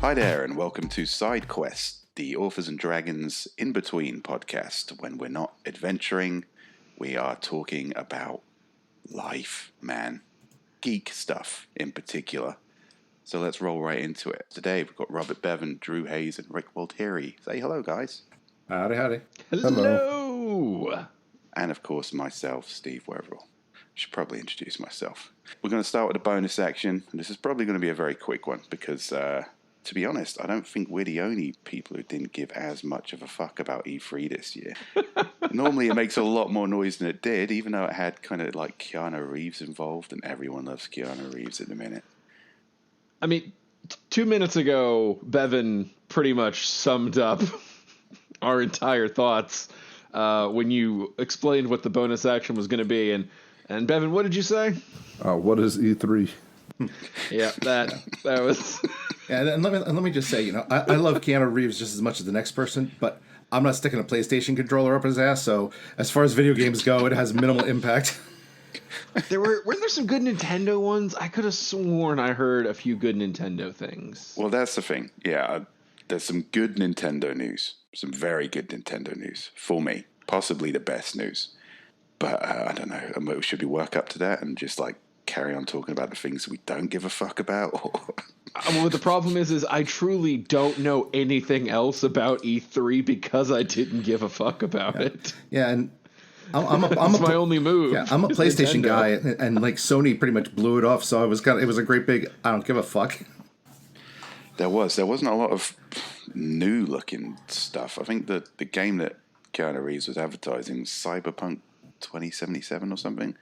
Hi there, and welcome to Side Quest, the Authors and Dragons in-between podcast. When we're not adventuring, we are talking about life, man. Geek stuff in particular. So let's roll right into it. Today we've got Robert Bevan, Drew Hayes, and Rick Waltieri. Say hello, guys. Howdy, howdy. Hello. And of course, myself, Steve Weverill. Should probably introduce myself. We're going to start with a bonus section, and this is probably going to be a very quick one because, to be honest, I don't think we're the only people who didn't give as much of a fuck about E3 this year. Normally, it makes a lot more noise than it did, even though it had kind of like Keanu Reeves involved, and everyone loves Keanu Reeves at the minute. I mean, 2 minutes ago, Bevan pretty much summed up our entire thoughts when you explained what the bonus action was going to be. And Bevan, what did you say? What is E3? Yeah, that was. Yeah, and let me just say, I love Keanu Reeves just as much as the next person, but I'm not sticking a PlayStation controller up his ass. So as far as video games go, it has minimal impact. Weren't there some good Nintendo ones? I could have sworn I heard a few good Nintendo things. Well, that's the thing. Yeah, there's some good Nintendo news. Some very good Nintendo news for me. Possibly the best news. But I don't know. Should we work up to that and just like carry on talking about the things we don't give a fuck about? Well, the problem is I truly don't know anything else about E3 because I didn't give a fuck about it. Yeah, and I'm my only move. Yeah, I'm a PlayStation guy, and like Sony pretty much blew it off. So it was a great big I don't give a fuck. There wasn't a lot of new looking stuff. I think the game that Keanu Reeves was advertising was Cyberpunk 2077 or something.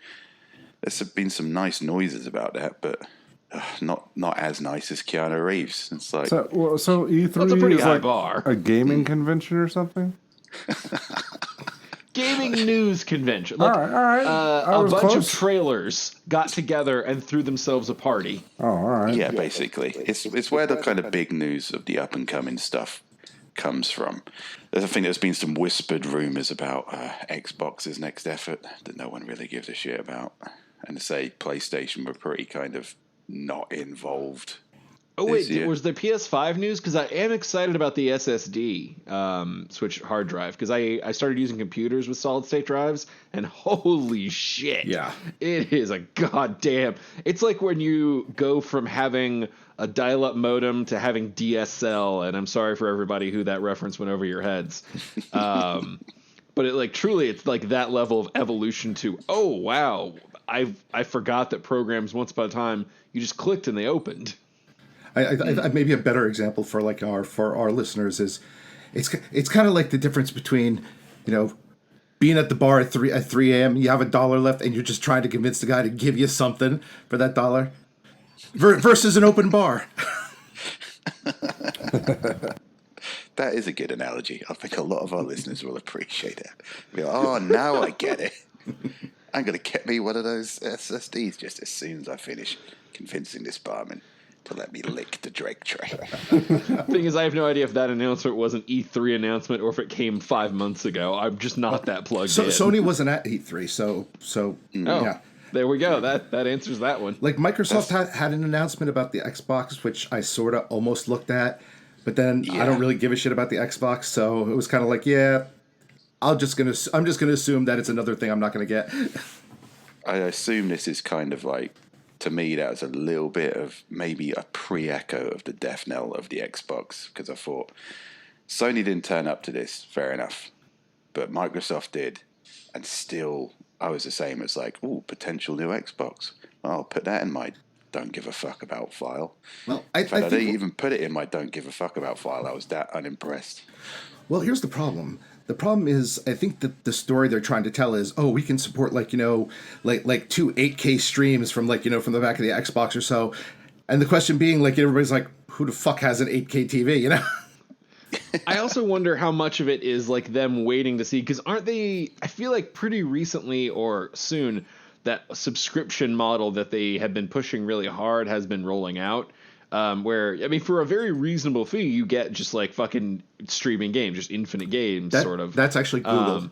There's been some nice noises about that, but not as nice as Keanu Reeves. It's like so E3 that's a pretty is high like bar. A gaming convention or something. Gaming news convention. Like, all right. A bunch close. of trailers got together and threw themselves a party. Oh, all right. yeah, basically, it's where the kind of big news of the up and coming stuff comes from. I think there's been some whispered rumors about Xbox's next effort that no one really gives a shit about, and to say PlayStation were pretty kind of not involved. Oh wait, was there PS5 news? Because I am excited about the SSD switch hard drive because I started using computers with solid state drives and holy shit, Yeah, it is a goddamn. It's like when you go from having a dial-up modem to having DSL, and I'm sorry for everybody who that reference went over your heads. But it like truly, it's like that level of evolution to oh wow, I forgot that programs once upon a time you just clicked and they opened. I maybe a better example for our listeners is it's kind of like the difference between being at the bar at 3 a.m. you have $1 left and you're just trying to convince the guy to give you something for that $1 versus an open bar. That is a good analogy. I think a lot of our listeners will appreciate it. Be like, oh, now I get it. I'm going to get me one of those SSDs just as soon as I finish convincing this barman to let me lick the Drake tray. Thing is, I have no idea if that announcement was an E3 announcement or if it came 5 months ago. I'm just not that plugged in. Sony wasn't at E3, so yeah. There we go. That answers that one. Like Microsoft had an announcement about the Xbox, which I sort of almost looked at, but then I don't really give a shit about the Xbox, so it was kind of like, yeah, I'm just gonna assume that it's another thing I'm not gonna get. I assume this is kind of like, to me, that was a little bit of maybe a pre-echo of the death knell of the Xbox, because I thought Sony didn't turn up to this, fair enough, but Microsoft did, and still I was the same. It's like, ooh, potential new Xbox. Well, I'll put that in my don't give a fuck about file. Well, I didn't even put it in my don't give a fuck about file. I was that unimpressed. Well, here's the problem. The problem is, I think that the story they're trying to tell is, oh, we can support like 2 8K streams from from the back of the Xbox or so, and the question being like everybody's like, who the fuck has an 8K TV? I also wonder how much of it is like them waiting to see, because aren't they? I feel like pretty recently or soon that subscription model that they have been pushing really hard has been rolling out. Where, I mean, for a very reasonable fee, you get just like fucking streaming games, just infinite games, sort of. That's actually Google.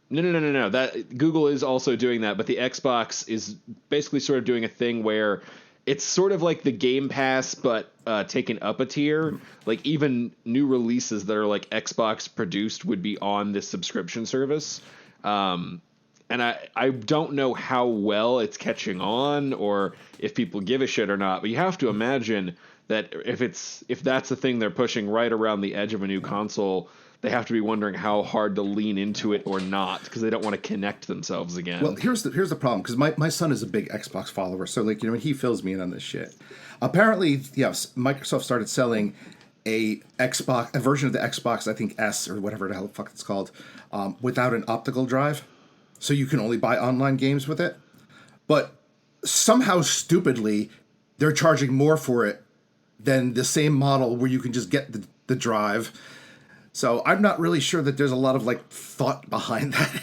No. That Google is also doing that, but the Xbox is basically sort of doing a thing where it's sort of like the Game Pass, but taken up a tier. Like even new releases that are like Xbox produced would be on this subscription service. And I don't know how well it's catching on or if people give a shit or not, but you have to imagine that if that's the thing they're pushing right around the edge of a new console, they have to be wondering how hard to lean into it or not because they don't want to connect themselves again. Well, here's the problem, because my son is a big Xbox follower, so like, you know, he fills me in on this shit. Apparently, yes, Microsoft started selling a version of the Xbox, I think S or whatever the hell the fuck it's called, without an optical drive, so you can only buy online games with it. But somehow, stupidly, they're charging more for it than the same model where you can just get the drive. So I'm not really sure that there's a lot of like thought behind that.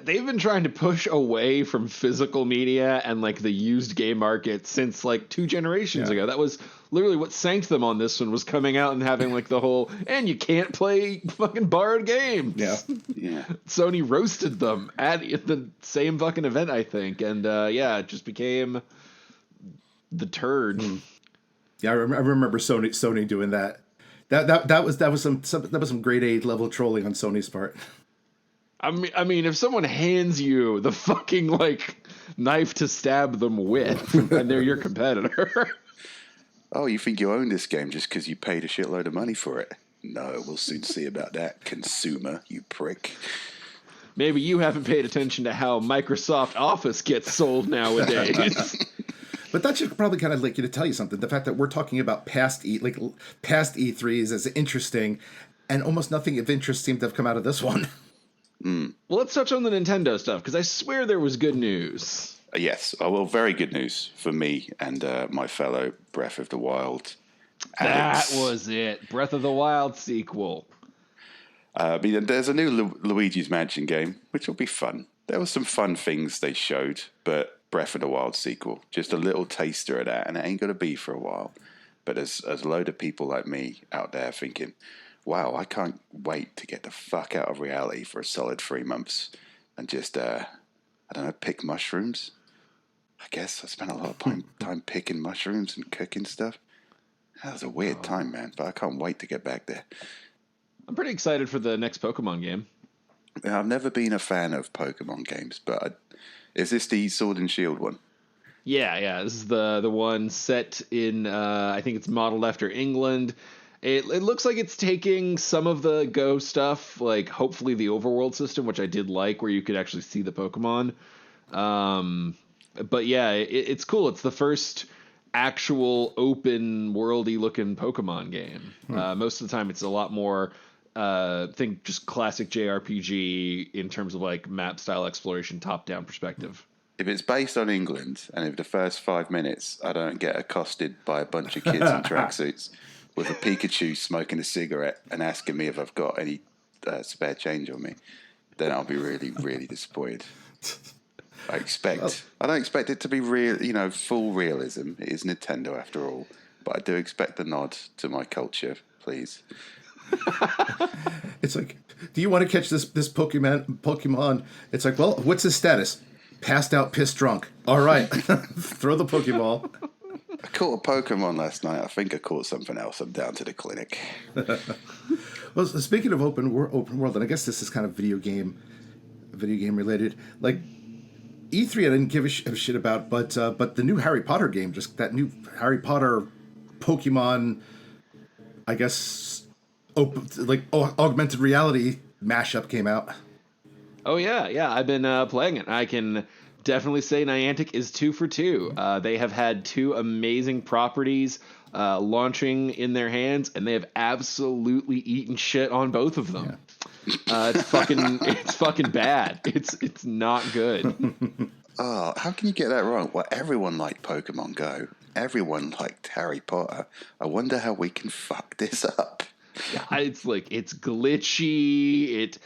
They've been trying to push away from physical media and like the used game market since like 2 generations ago. That was literally what sank them on this one, was coming out and having like the whole, and you can't play fucking borrowed games. Yeah. Sony roasted them at the same fucking event, I think. And it just became the turd. Yeah, I remember Sony doing that. That was some grade A level trolling on Sony's part. I mean, if someone hands you the fucking like knife to stab them with, and they're your competitor. Oh, you think you own this game just because you paid a shitload of money for it? No, we'll soon see about that, consumer, you prick. Maybe you haven't paid attention to how Microsoft Office gets sold nowadays. But that should probably kind of like, you to tell you something. The fact that we're talking about past E3s as interesting, and almost nothing of interest seemed to have come out of this one. Well, let's touch on the Nintendo stuff, because I swear there was good news. Yes, well, very good news for me and my fellow Breath of the Wild That addicts. was it. Breath of the Wild sequel. There's a new Luigi's Mansion game, which will be fun. There were some fun things they showed, but Breath of the Wild sequel, just a little taster of that, and it ain't going to be for a while. But there's a load of people like me out there thinking, wow, I can't wait to get the fuck out of reality for a solid 3 months and just, I don't know, pick mushrooms. I guess I spent a lot of time picking mushrooms and cooking stuff. That was a weird time, man, but I can't wait to get back there. I'm pretty excited for the next Pokemon game. I've never been a fan of Pokemon games, but is this the Sword and Shield one? Yeah. This is the one set in, I think it's modeled after England. It looks like it's taking some of the Go stuff, like hopefully the overworld system, which I did like, where you could actually see the Pokemon. But yeah, it's cool. It's the first actual open worldy looking Pokemon game. Most of the time, it's a lot more, think just classic JRPG in terms of like map style exploration, top down perspective. If it's based on England, and if the first 5 minutes I don't get accosted by a bunch of kids in tracksuits with a Pikachu smoking a cigarette and asking me if I've got any spare change on me, then I'll be really, really disappointed. I don't expect it to be real, full realism. It is Nintendo after all, but I do expect a nod to my culture, please. It's like, do you want to catch this Pokemon? It's like, well, what's his status? Passed out, pissed drunk. All right, throw the Pokeball. I caught a Pokemon last night. I think I caught something else. I'm down to the clinic. Well, speaking of open world, and I guess this is kind of video game related. Like E3, I didn't give a shit about, but the new Harry Potter game, just that new Harry Potter Pokemon, I guess, augmented reality mashup came out. Oh yeah, I've been playing it. I can definitely say Niantic is 2 for 2. They have had 2 amazing properties launching in their hands, and they have absolutely eaten shit on both of them. Yeah. It's fucking bad. It's not good. Oh, how can you get that wrong? Well, everyone liked Pokemon Go. Everyone liked Harry Potter. I wonder how we can fuck this up. Yeah, it's glitchy.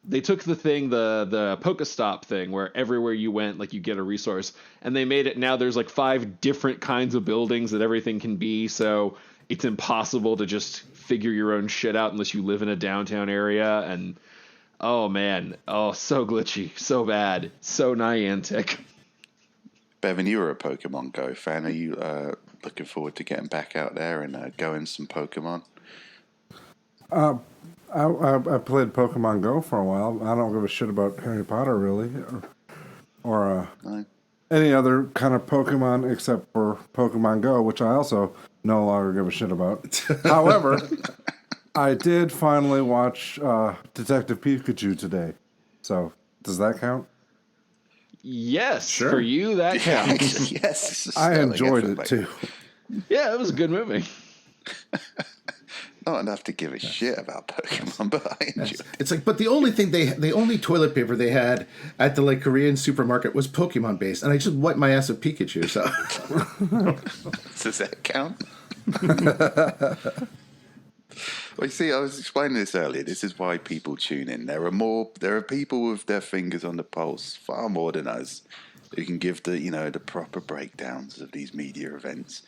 They took the thing, the Pokestop thing, where everywhere you went, like, you get a resource, and they made it now there's like 5 different kinds of buildings that everything can be, so it's impossible to just figure your own shit out unless you live in a downtown area. And oh man, so glitchy, so bad, so Niantic. Bevan, you were a Pokemon Go fan. Are you looking forward to getting back out there and going some Pokemon? I played Pokemon Go for a while. I don't give a shit about Harry Potter really, or No? any other kind of Pokemon except for Pokemon Go, which I also no longer give a shit about. However, I did finally watch Detective Pikachu today. So does that count? Yes, Sure. for you that counts. Yes. I enjoyed effort, it mate. too. Yeah, it was a good movie. Not enough to give a shit about Pokemon, but I enjoyed it. It's like, but the only toilet paper they had at the like Korean supermarket was Pokemon based, and I just wiped my ass with Pikachu. So Does that count? Well, you see, I was explaining this earlier. This is why people tune in. There are people with their fingers on the pulse, far more than us, who can give the proper breakdowns of these media events.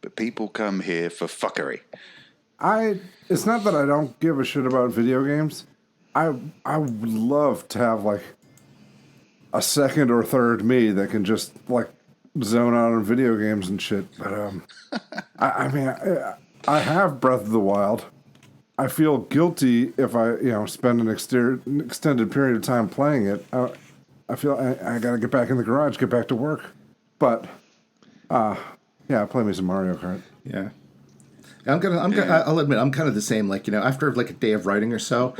But people come here for fuckery. It's not that I don't give a shit about video games. I would love to have like a second or third me that can just like zone out on video games and shit. But I mean, I have Breath of the Wild. I feel guilty if I spend an extended period of time playing it. I feel I got to get back in the garage, get back to work. But yeah, play me some Mario Kart. yeah. I'll admit, I'm kind of the same. Like, after like a day of writing or so,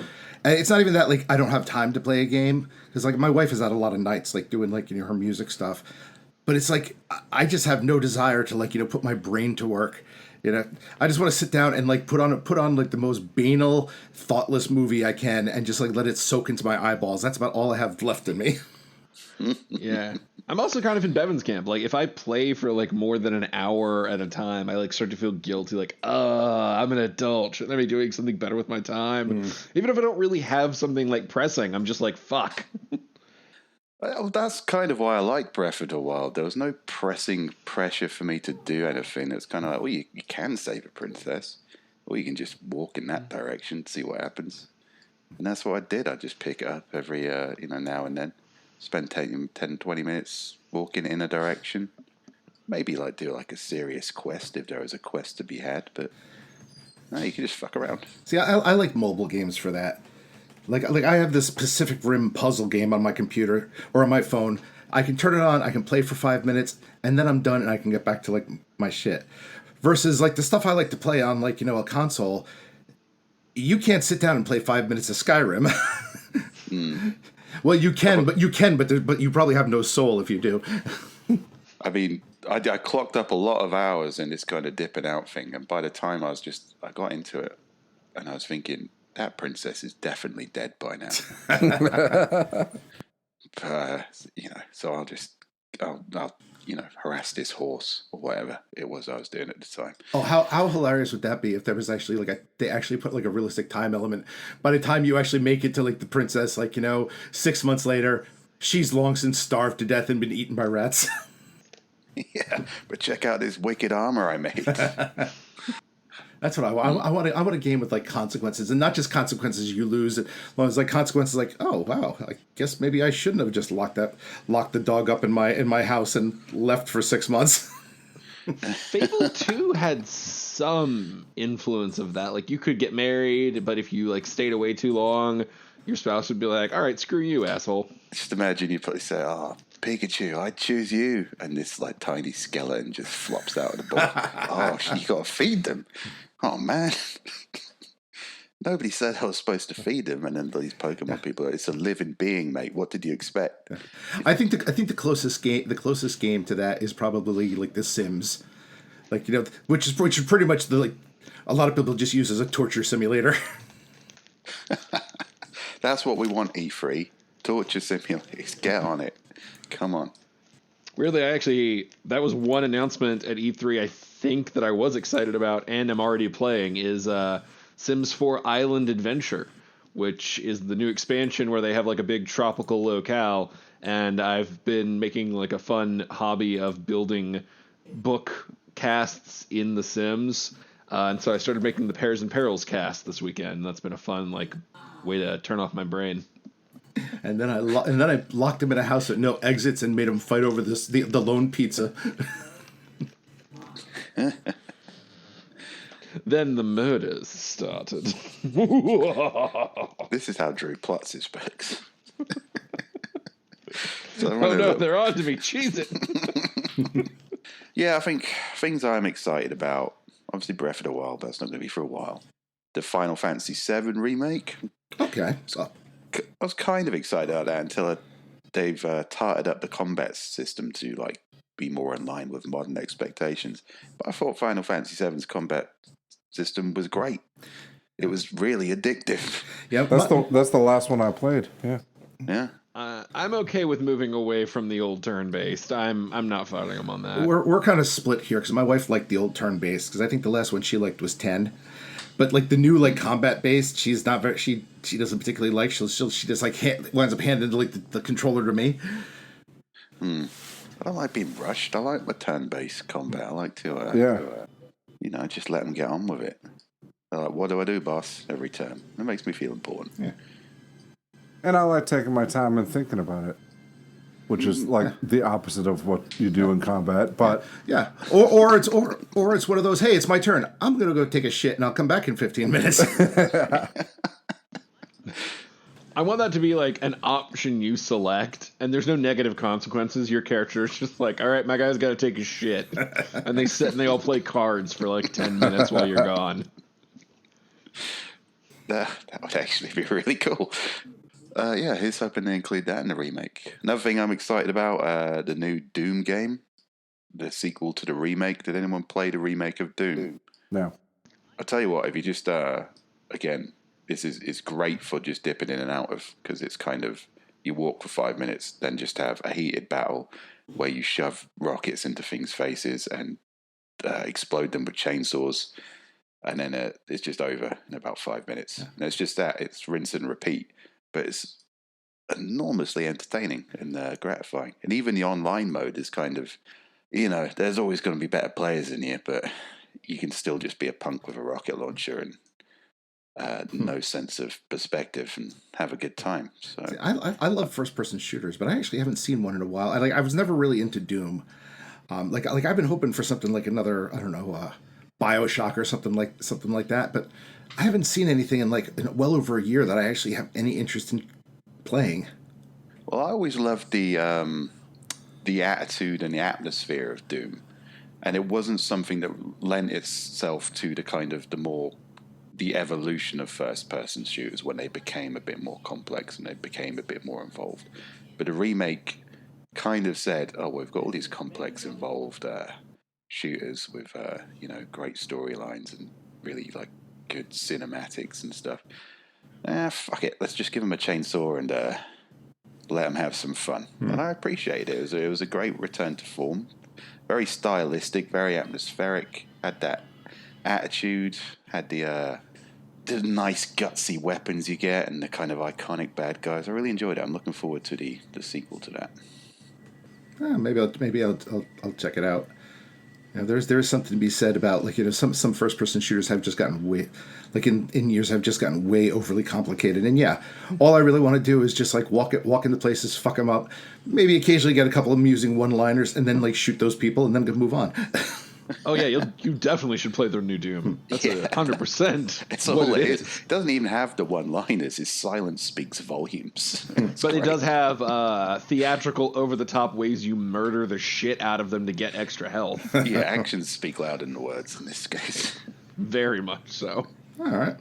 and it's not even that like I don't have time to play a game because like my wife is out a lot of nights, like doing like her music stuff. But it's like I just have no desire to like put my brain to work. I just want to sit down and like put on like the most banal, thoughtless movie I can and just like let it soak into my eyeballs. That's about all I have left in me. Yeah. I'm also kind of in Bevan's camp. Like, if I play for like more than an hour at a time, I like start to feel guilty. Like, I'm an adult. Shouldn't I be doing something better with my time? Even if I don't really have something like pressing, I'm just like, fuck. Well, that's kind of why I like Breath of the Wild. There was no pressing pressure for me to do anything. It's kind of like, well, you can save a princess, or you can just walk in that direction, see what happens. And that's what I did. I just pick it up every, now and then. Spend 10, 20 minutes walking in a direction. Maybe like do like a serious quest if there was a quest to be had, but no, you can just fuck around. See, I like mobile games for that. Like I have this Pacific Rim puzzle game on my computer or on my phone. I can turn it on, I can play for 5 minutes, and then I'm done and I can get back to like my shit. Versus like the stuff I like to play on like, a console, you can't sit down and play 5 minutes of Skyrim. Well, you can, but you probably have no soul if you do. I mean, I clocked up a lot of hours in this kind of dipping out thing, and by the time I got into it, and I was thinking, that princess is definitely dead by now. So I'll harass this horse or whatever it was I was doing at the time. Oh, how hilarious would that be if there was actually like they actually put like a realistic time element. By the time you actually make it to like the princess, like 6 months later, she's long since starved to death and been eaten by rats. Yeah, but check out this wicked armor I made. That's what I want. I want a game with like consequences, and not just consequences you lose. As long as like consequences, like, oh wow, I guess maybe I shouldn't have just locked the dog up in my house and left for 6 months. Fable 2 had some influence of that. Like, you could get married, but if you like stayed away too long, your spouse would be like, all right, screw you, asshole. Just imagine you probably say, "Oh, Pikachu, I choose you," and this like tiny skeleton just flops out of the book. Oh, you got to feed them. Oh man, nobody said I was supposed to feed them, and then these Pokemon people, it's a living being, mate. What did you expect? I think the closest game to that is probably like The Sims, like which is pretty much the like a lot of people just use as a torture simulator. That's what we want, E3. Torture simulators. Get on it. Come on. Weirdly, that was one announcement at E3 I think that I was excited about and am already playing is Sims 4 Island Adventure, which is the new expansion where they have like a big tropical locale, and I've been making like a fun hobby of building book casts in The Sims. And so I started making the Pairs and Perils cast this weekend. That's been a fun like way to turn off my brain. And then I locked him in a house with no exits and made him fight over the lone pizza. Then the murders started. This is how Drew plots his books. So Oh no, they're on to me. Cheese it. Yeah, I think things I'm excited about. Obviously, Breath of the Wild. That's not going to be for a while. The Final Fantasy VII remake. Okay. So, I was kind of excited about that until they've tarted up the combat system to like be more in line with modern expectations. But I thought Final Fantasy VII's combat system was great. It was really addictive. yeah, That's the last one I played. Yeah. Yeah. I'm okay with moving away from the old turn-based. I'm not fighting them on that. we're kind of split here because my wife liked the old turn-based because I think the last one she liked was 10. But like the new like combat-based, she's not very. She doesn't particularly like. She just like winds up handing like the controller to me. I don't like being rushed. I like my turn-based combat. I like to, just let them get on with it. They're like, what do I do, boss? Every turn. It makes me feel important. Yeah. And I like taking my time and thinking about it, which is like the opposite of what you do in combat. But Yeah. Or it's one of those. Hey, it's my turn. I'm gonna go take a shit and I'll come back in 15 minutes. I want that to be like an option you select, and there's no negative consequences. Your character is just like, all right, my guy's got to take a shit. And they sit and they all play cards for like 10 minutes while you're gone. That would actually be really cool. He's hoping to include that in the remake. Another thing I'm excited about, the new Doom game, the sequel to the remake. Did anyone play the remake of Doom? no. I'll tell you what, if you just, again, this is great for just dipping in and out of, because it's kind of, you walk for 5 minutes, then just have a heated battle where you shove rockets into things' faces and explode them with chainsaws, and then it's just over in about 5 minutes. Yeah. And it's just that, it's rinse and repeat, but it's enormously entertaining and gratifying. And even the online mode is kind of, there's always going to be better players in here, but you can still just be a punk with a rocket launcher and no sense of perspective and have a good time. So See, I love first-person shooters, but I actually haven't seen one in a while. I was never really into Doom. Like I've been hoping for something like another, I don't know, BioShock or something like that, but I haven't seen anything in well over a year that I actually have any interest in playing. Well, I always loved the attitude and the atmosphere of Doom, and it wasn't something that lent itself to the kind of the evolution of first-person shooters when they became a bit more complex and they became a bit more involved. But the remake kind of said, "Oh, we've got all these complex, involved shooters with great storylines and really like good cinematics and stuff. Fuck it, let's just give them a chainsaw and let them have some fun." And I appreciate it. It was a great return to form, very stylistic, very atmospheric. Had that attitude, had the nice gutsy weapons you get and the kind of iconic bad guys. I really enjoyed it. I'm looking forward to the sequel to that. Maybe I'll check it out. There's something to be said about some first person shooters have just gotten way, in years have just gotten way overly complicated. And yeah, all I really want to do is just walk into places, fuck them up, maybe occasionally get a couple of amusing one liners, and then shoot those people and then move on. Oh yeah, you definitely should play their new Doom. That's 100%. It's all it is. It doesn't even have the one-liners. His silence speaks volumes. But it does have theatrical, over-the-top ways you murder the shit out of them to get extra health. Yeah, actions speak louder than the words in this case. Very much so. All right.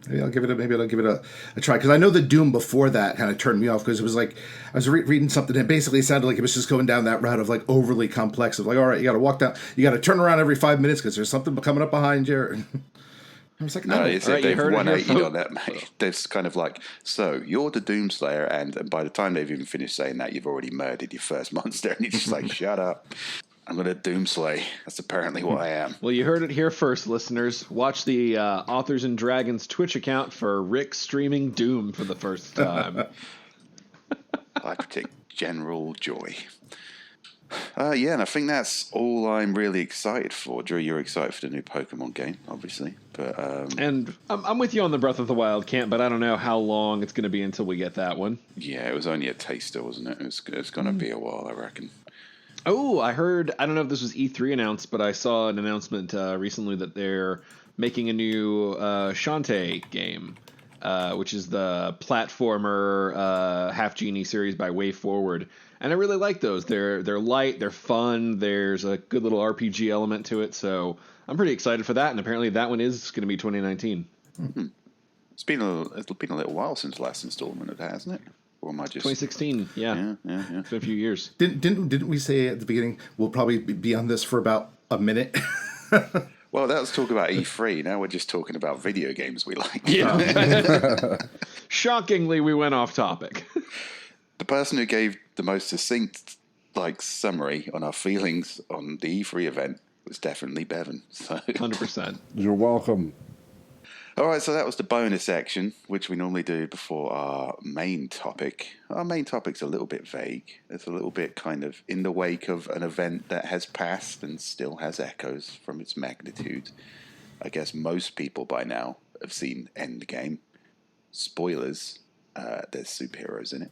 Maybe I'll give it a try, because I know the Doom before that kind of turned me off, because it was I was reading something and basically it sounded like it was just going down that route of overly complex of all right, you got to walk down, you got to turn around every 5 minutes because there's something coming up behind you. I was like, no, it's right, they've 180 on that, mate. They've kind of so you're the Doomslayer, and by the time they've even finished saying that, you've already murdered your first monster, and you're just shut up. I'm going to doomslay. That's apparently what I am. Well, you heard it here first, listeners. Watch the Authors and Dragons Twitch account for Rick streaming Doom for the first time. I predict general joy. Yeah, and I think that's all I'm really excited for. Drew, you're excited for the new Pokemon game, obviously, but And I'm with you on the Breath of the Wild camp, but I don't know how long it's going to be until we get that one. yeah, it was only a taster, wasn't it? It's going to be a while, I reckon. Oh, I heard, I don't know if this was E3 announced, but I saw an announcement recently that they're making a new Shantae game, which is the platformer Half Genie series by Way Forward. And I really like those. They're light, they're fun, there's a good little RPG element to it, so I'm pretty excited for that, and apparently that one is going to be 2019. It's been a little while since the last installment of that, hasn't it? Or am I just 2016, yeah. Yeah. It's been a few years. Didn't we say at the beginning we'll probably be on this for about a minute? Well, that was talking about E3. Now we're just talking about video games we like. Yeah. Shockingly, we went off topic. The person who gave the most succinct summary on our feelings on the E3 event was definitely Bevan. So 100%. You're welcome. all right, so that was the bonus section, which we normally do before our main topic. Our main topic's a little bit vague. It's a little bit kind of in the wake of an event that has passed and still has echoes from its magnitude. I guess most people by now have seen Endgame. Spoilers, there's superheroes in it.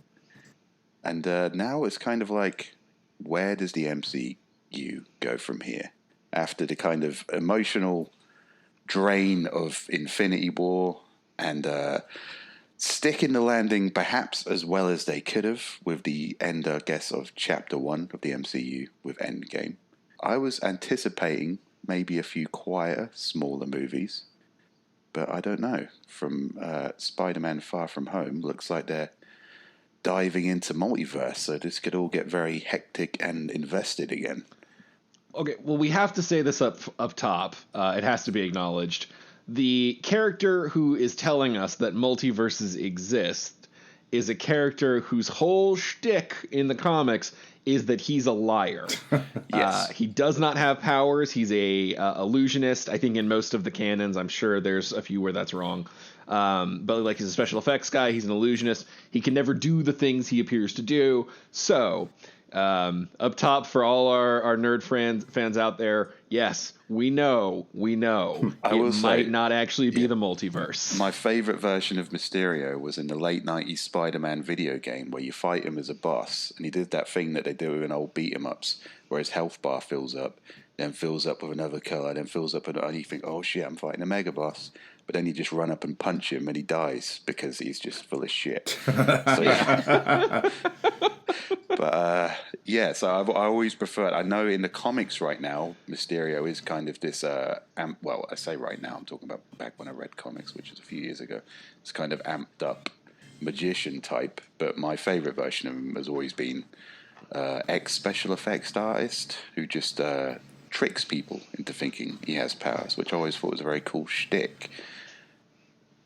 And now it's kind of like, where does the MCU go from here? After the kind of emotional drain of Infinity War and sticking the landing perhaps as well as they could have with the end, I guess, of Chapter 1 of the MCU with Endgame. I was anticipating maybe a few quieter, smaller movies, but I don't know. From Spider-Man Far From Home, looks like they're diving into multiverse, so this could all get very hectic and invested again. Okay, well, we have to say this up top. It has to be acknowledged. The character who is telling us that multiverses exist is a character whose whole shtick in the comics is that he's a liar. Yes. He does not have powers. He's a illusionist. I think in most of the canons, I'm sure there's a few where that's wrong. But he's a special effects guy. He's an illusionist. He can never do the things he appears to do. So up top for all our nerd fans out there, yes, we know it might not actually be the multiverse. My favorite version of Mysterio was in the late 90s Spider-Man video game where you fight him as a boss, and he did that thing that they do in old beat-em-ups where his health bar fills up, then fills up with another color, then fills up and you think, oh shit, I'm fighting a mega boss. But then you just run up and punch him and he dies because he's just full of shit. So, yeah. But so I always prefer. I know in the comics right now, Mysterio is kind of this. Well, I say right now, I'm talking about back when I read comics, which is a few years ago. It's kind of amped up magician type. But my favorite version of him has always been ex special effects artist who just tricks people into thinking he has powers, which I always thought was a very cool shtick.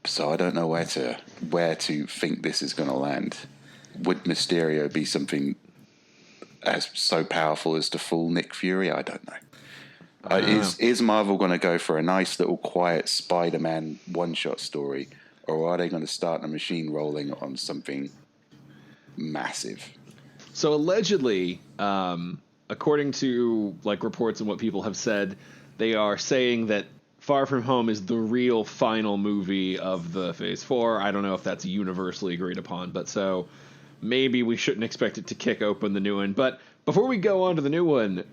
So I don't know where to think this is going to land. Would Mysterio be something as so powerful as to fool Nick Fury? I don't know. Is Marvel going to go for a nice little quiet Spider-Man one-shot story, or are they going to start a machine rolling on something massive? So allegedly, according to reports and what people have said, they are saying that Far From Home is the real final movie of the Phase 4. I don't know if that's universally agreed upon, but so maybe we shouldn't expect it to kick open the new one. But before we go on to the new one,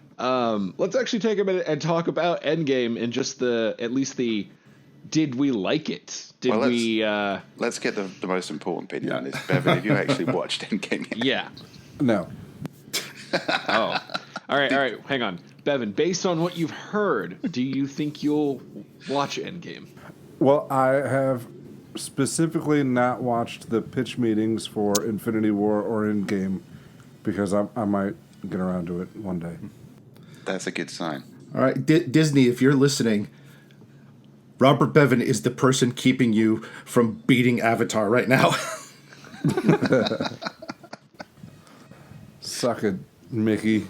let's actually take a minute and talk about Endgame and just did we like it? Let's get the most important opinion on this. Bevan, have you actually watched Endgame yet? Yeah. No. Oh. All right, hang on. Bevan, based on what you've heard, do you think you'll watch Endgame? Well, I have specifically not watched the pitch meetings for Infinity War or Endgame because I might get around to it one day. That's a good sign. All right, Disney, if you're listening, Robert Bevan is the person keeping you from beating Avatar right now. Suck it, Mickey.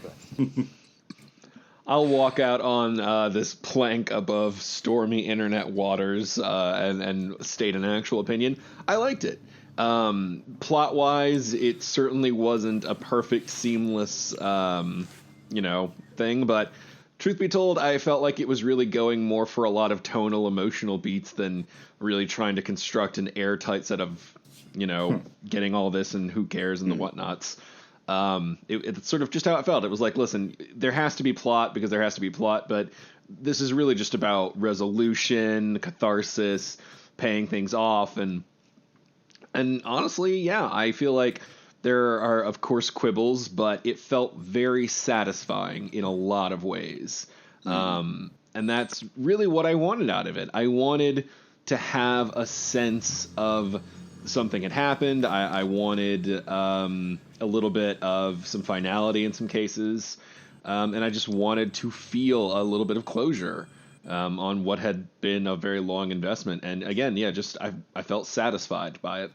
I'll walk out on this plank above stormy internet waters and state an actual opinion. I liked it. Plot-wise, it certainly wasn't a perfect, seamless thing. But truth be told, I felt like it was really going more for a lot of tonal, emotional beats than really trying to construct an airtight set of, getting all this and who cares and the whatnots. It's sort of just how it felt. It was like, listen, there has to be plot because there has to be plot, but this is really just about resolution, catharsis, paying things off, and honestly, yeah, I feel like there are, of course, quibbles, but it felt very satisfying in a lot of ways. And that's really what I wanted out of it. I wanted to have a sense of something had happened. I wanted a little bit of some finality in some cases. And I just wanted to feel a little bit of closure on what had been a very long investment. And again, yeah, just I felt satisfied by it.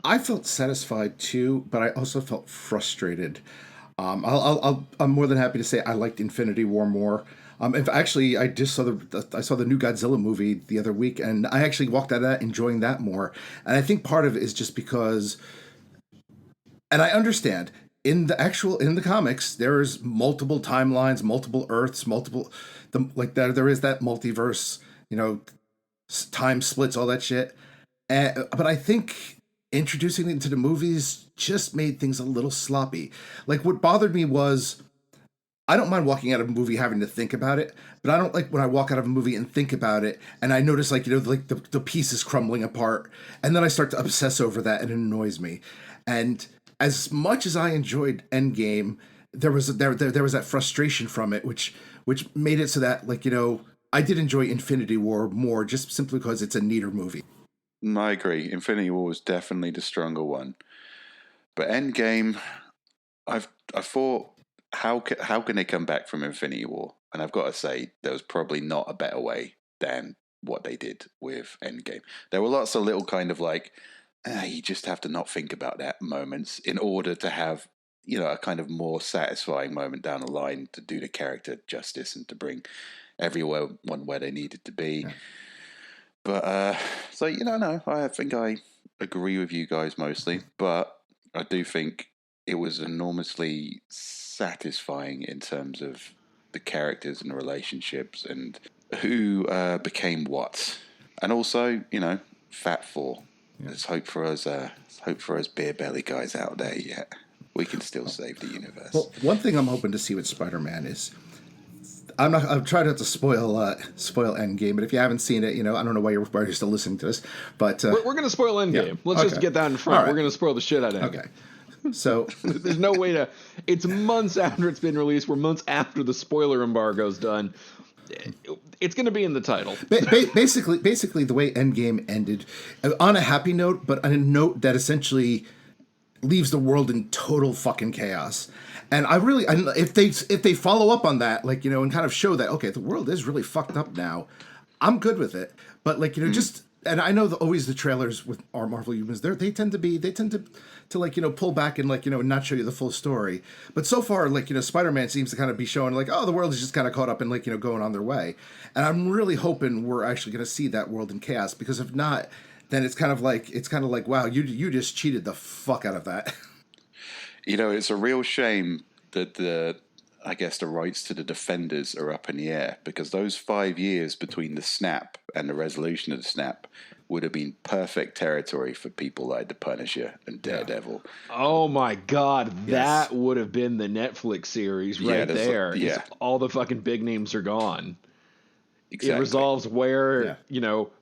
I felt satisfied too, but I also felt frustrated. I'm more than happy to say I liked Infinity War more. Actually, I just saw I saw the new Godzilla movie the other week, and I actually walked out of that enjoying that more. And I think part of it is just because, and I understand in the comics there's multiple timelines, multiple Earths, there is that multiverse, time splits, all that shit. But I think introducing it into the movies just made things a little sloppy. Like, what bothered me was, I don't mind walking out of a movie having to think about it, but I don't like when I walk out of a movie and think about it and I notice the pieces crumbling apart, and then I start to obsess over that and it annoys me. And as much as I enjoyed Endgame, there was that frustration from it, which made it so that I did enjoy Infinity War more just simply because it's a neater movie. I agree. Infinity War was definitely the stronger one, but Endgame, I thought, how can they come back from Infinity War? And I've got to say, there was probably not a better way than what they did with Endgame. There were lots of little kind of you just have to not think about that moments in order to have a kind of more satisfying moment down the line to do the character justice and to bring everyone where they needed to be. Yeah. But, no, I think I agree with you guys mostly, but I do think it was enormously satisfying in terms of the characters and the relationships and who became what. And also, Fat Four. Yeah. Let's hope for us beer belly guys out there yet. We can still save the universe. Well, one thing I'm hoping to see with Spider-Man is, I'm trying not to spoil Endgame, but if you haven't seen it, I don't know why you're still listening to this, but we're going to spoil Endgame. Yeah. Let's just get that in front. Right. We're going to spoil the shit out of Endgame. Okay. So there's no way to. It's months after it's been released. We're months after the spoiler embargo's done. It's going to be in the title. Basically, the way Endgame ended, on a happy note, but on a note that essentially leaves the world in total fucking chaos. And if they follow up on that, and kind of show that, okay, the world is really fucked up now, I'm good with it. But just, and I know always the trailers with our Marvel humans, they tend to pull back and not show you the full story. But so far, Spider-Man seems to kind of be showing the world is just kind of caught up and going on their way. And I'm really hoping we're actually going to see that world in chaos, because if not, then it's kind of like wow, you just cheated the fuck out of that. It's a real shame that the rights to the Defenders are up in the air, because those 5 years between the snap and the resolution of the snap would have been perfect territory for people like the Punisher and Daredevil. Oh my God, that would have been the Netflix series there. Yeah. All the fucking big names are gone. Exactly. It resolves where,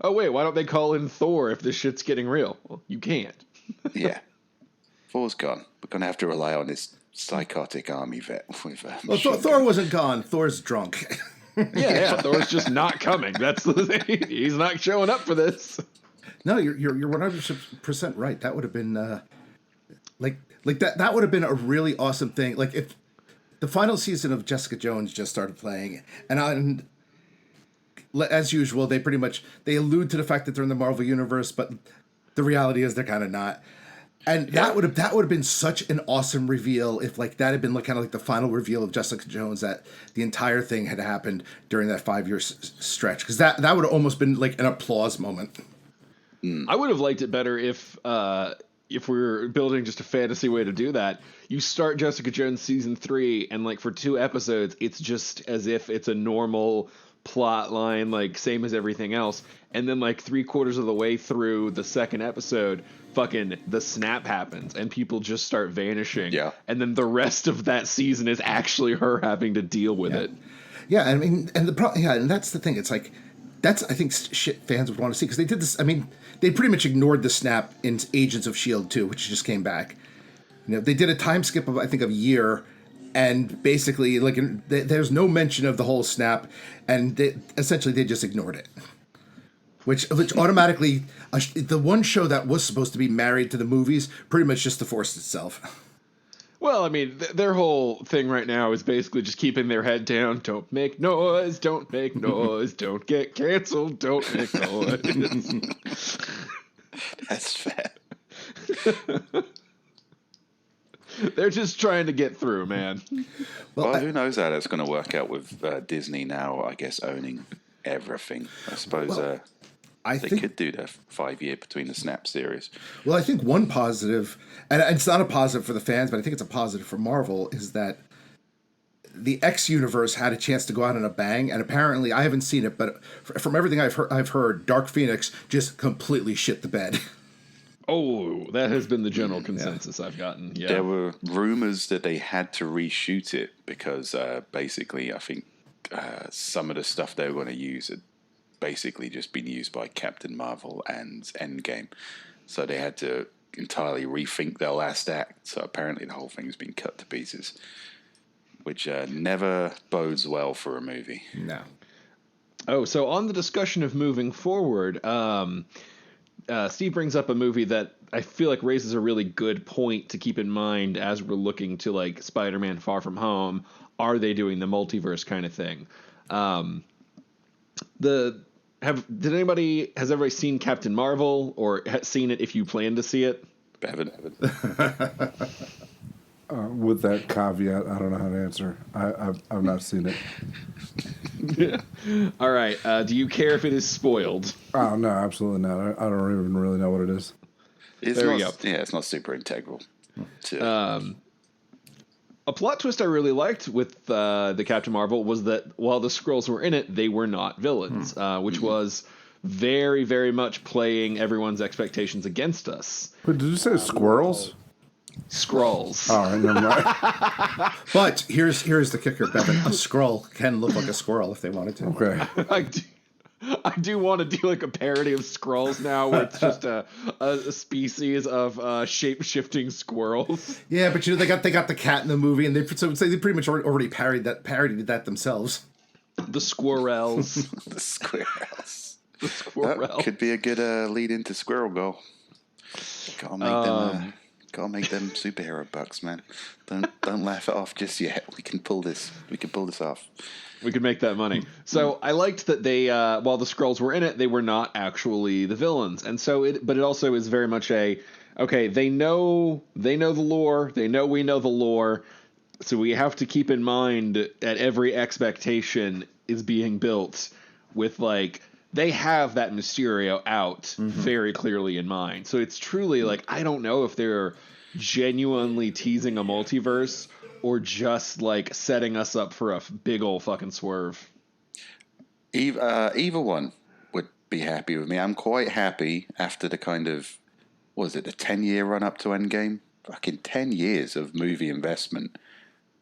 oh wait, why don't they call in Thor if this shit's getting real? Well, you can't. Yeah. Thor's gone. We're going to have to rely on this psychotic army vet. Well, Thor wasn't gone. Thor's drunk. Yeah. Thor's just not coming. That's the thing. He's not showing up for this. No, you're 100% right. That would have been that would have been a really awesome thing. Like, if the final season of Jessica Jones just started playing, and as usual, they allude to the fact that they're in the Marvel universe, but the reality is they're kind of not. And that would have been such an awesome reveal if that had been kind of the final reveal of Jessica Jones, that the entire thing had happened during that 5-year stretch, because that would have almost been an applause moment. I would have liked it better if if we're building just a fantasy way to do that, you start Jessica Jones season 3, and like for 2 episodes, it's just as if it's a normal plot line, like same as everything else. And then like 3/4 of the way through the second episode, fucking the snap happens and people just start vanishing. Yeah. And then the rest of that season is actually her having to deal with it. Yeah, I mean, and and that's the thing. It's like that's I think shit fans would want to see because they did this. I mean, they pretty much ignored the snap in Agents of Shield 2, which just came back. You know, they did a time skip of I think of a year, and basically like there's no mention of the whole snap, and essentially they just ignored it. Which automatically the one show that was supposed to be married to the movies pretty much just divorced itself. Well, I mean, their whole thing right now is basically just keeping their head down. Don't make noise. Don't make noise. Don't get canceled. Don't make noise. That's fair. They're just trying to get through, man. Well, who knows how that's going to work out with Disney now, I guess, owning everything. I suppose I they think could do the 5-year between the Snap series. Well, I think one positive, and it's not a positive for the fans, but I think it's a positive for Marvel, is that the X universe had a chance to go out on a bang, and apparently I haven't seen it, but from everything I've heard, Dark Phoenix just completely shit the bed. Oh, that has been the general consensus I've gotten. Yeah. There were rumors that they had to reshoot it because basically I think some of the stuff they were going to use had basically just been used by Captain Marvel and Endgame. So they had to entirely rethink their last act. So apparently the whole thing's been cut to pieces, which never bodes well for a movie. No. Oh, so on the discussion of moving forward, Steve brings up a movie that I feel like raises a really good point to keep in mind as we're looking to like Spider-Man Far From Home. Are they doing the multiverse kind of thing? Has everybody seen Captain Marvel or seen it if you plan to see it? Bevan. With that caveat, I don't know how to answer. I've not seen it. All right. Do you care if it is spoiled? Oh no, absolutely not. I don't even really know what it is. There we go. Yeah, it's not super integral. To, a plot twist I really liked with the Captain Marvel was that while the Skrulls were in it, they were not villains, which was very, very much playing everyone's expectations against us. But did you say squirrels? Skrulls. All right, never mind. But here's the kicker, Bevan. A Skrull can look like a squirrel if they wanted to. Okay. I do want to do like a parody of Skrulls now, where it's just a species of shape-shifting squirrels. Yeah, but they got the cat in the movie, and they pretty much already parodied that themselves. The squirrels. the squirrels. The squirrel. That could be a good lead into Squirrel Girl. Gotta make them superhero bucks, man. Don't laugh it off just yet. We can pull this off. We could make that money. So I liked that they, while the Skrulls were in it, they were not actually the villains, and so but it also is very much okay. They know the lore. They know we know the lore. So we have to keep in mind that every expectation is being built with like they have that Mysterio out very clearly in mind. So it's truly like I don't know if they're genuinely teasing a multiverse or just like setting us up for a big old fucking swerve. Either one would be happy with me. I'm quite happy after the kind of, the 10-year run up to Endgame? Fucking 10 years of movie investment.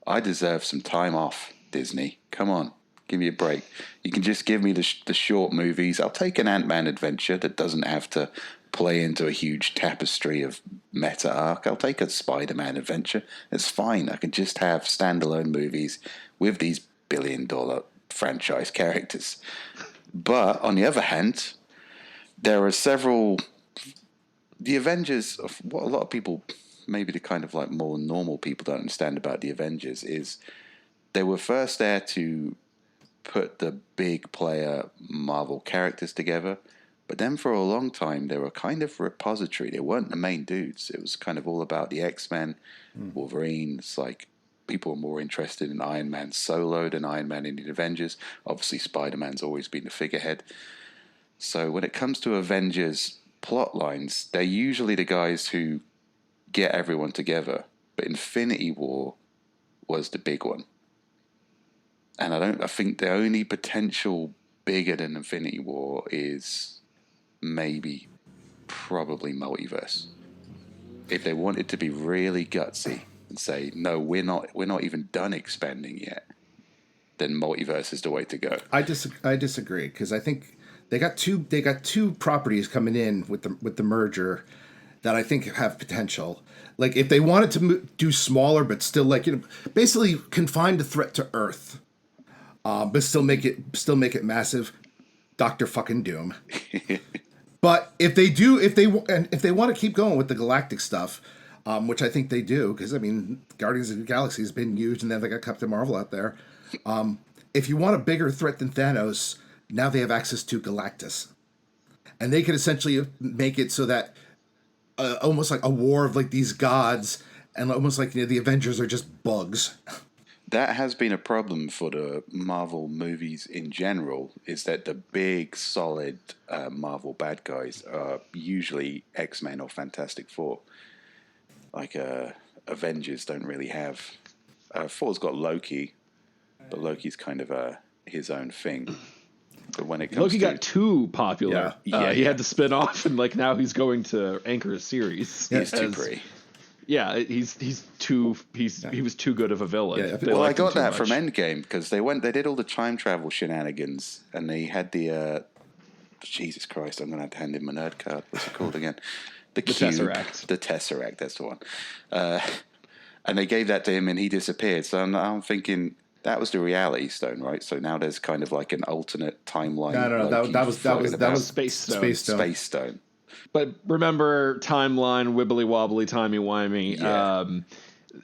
I deserve some time off, Disney. Come on, give me a break. You can just give me the short movies. I'll take an Ant-Man adventure that doesn't have to play into a huge tapestry of meta arc. I'll take a Spider-Man adventure. It's fine. I can just have standalone movies with these billion-dollar franchise characters. But on the other hand, there are several. The Avengers, what a lot of people, maybe the kind of like more normal people don't understand about the Avengers is they were first there to put the big player Marvel characters together. But then for a long time, they were kind of a repository. They weren't the main dudes. It was kind of all about the X-Men, Wolverine. It's like people were more interested in Iron Man solo than Iron Man in the Avengers. Obviously, Spider-Man's always been the figurehead. So when it comes to Avengers plot lines, they're usually the guys who get everyone together. But Infinity War was the big one. And I think the only potential bigger than Infinity War is probably Multiverse. If they wanted to be really gutsy and say, no, we're not even done expanding yet, then Multiverse is the way to go. I disagree, because I think they got two properties coming in with the merger that I think have potential. Like, if they wanted to do smaller, but still, like, basically confine the threat to Earth, but still make it massive, Doctor fucking Doom. But if they want to keep going with the galactic stuff, which I think they do, because I mean, Guardians of the Galaxy has been huge, and then they got Captain Marvel out there. If you want a bigger threat than Thanos, now they have access to Galactus, and they could essentially make it so that almost like a war of like these gods, and almost like the Avengers are just bugs. That has been a problem for the Marvel movies in general, is that the big, solid Marvel bad guys are usually X-Men or Fantastic Four. Like, Avengers don't really have... Thor's got Loki, but Loki's kind of his own thing. But when it comes Loki got too popular. Yeah. He had to spin off, and like now he's going to anchor a series. He's too pretty. Yeah, he was too good of a villain. Yeah, Well, I got that from Endgame, because they did all the time travel shenanigans, and they had the Jesus Christ, I'm gonna have to hand in my nerd card. What's it called again? The Cube, Tesseract. The Tesseract, that's the one. And they gave that to him, and he disappeared. So I'm thinking that was the Reality Stone, right? So now there's kind of like an alternate timeline. No, that was Space Stone. Space Stone. But remember, timeline, wibbly wobbly, timey wimey. Yeah.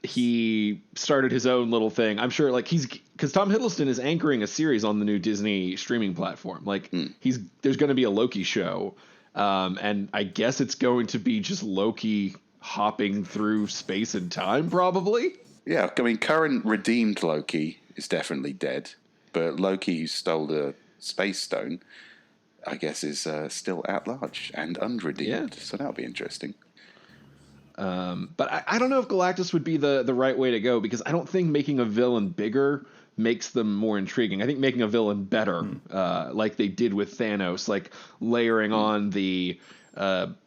He started his own little thing. I'm sure, like, because Tom Hiddleston is anchoring a series on the new Disney streaming platform. Like, there's going to be a Loki show, and I guess it's going to be just Loki hopping through space and time, probably. Yeah, I mean, current redeemed Loki is definitely dead, but Loki who stole the Space Stone, I guess, is still at large and unredeemed. Yeah. So that'll be interesting. But I don't know if Galactus would be the right way to go, because I don't think making a villain bigger makes them more intriguing. I think making a villain better, like they did with Thanos, like layering on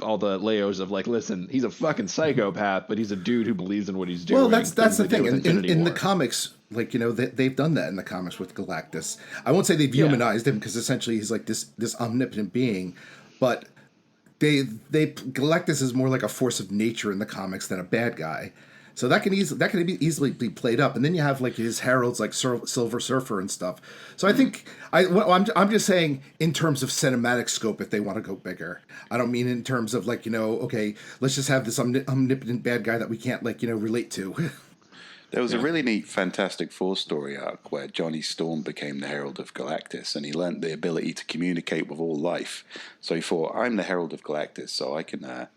all the layers of like, listen, he's a fucking psychopath, but he's a dude who believes in what he's doing. Well, that's the thing. In the comics, like, they've done that in the comics with Galactus. I won't say they've humanized him, because essentially he's like this omnipotent being, but Galactus is more like a force of nature in the comics than a bad guy. So that can easily be played up, and then you have like his heralds like Silver Surfer and stuff. So I think I'm just saying in terms of cinematic scope, if they want to go bigger. I don't mean in terms of like, okay, let's just have this omnipotent bad guy that we can't like relate to. There was a really neat Fantastic Four story arc where Johnny Storm became the Herald of Galactus, and he learnt the ability to communicate with all life. So he thought, I'm the Herald of Galactus, so I can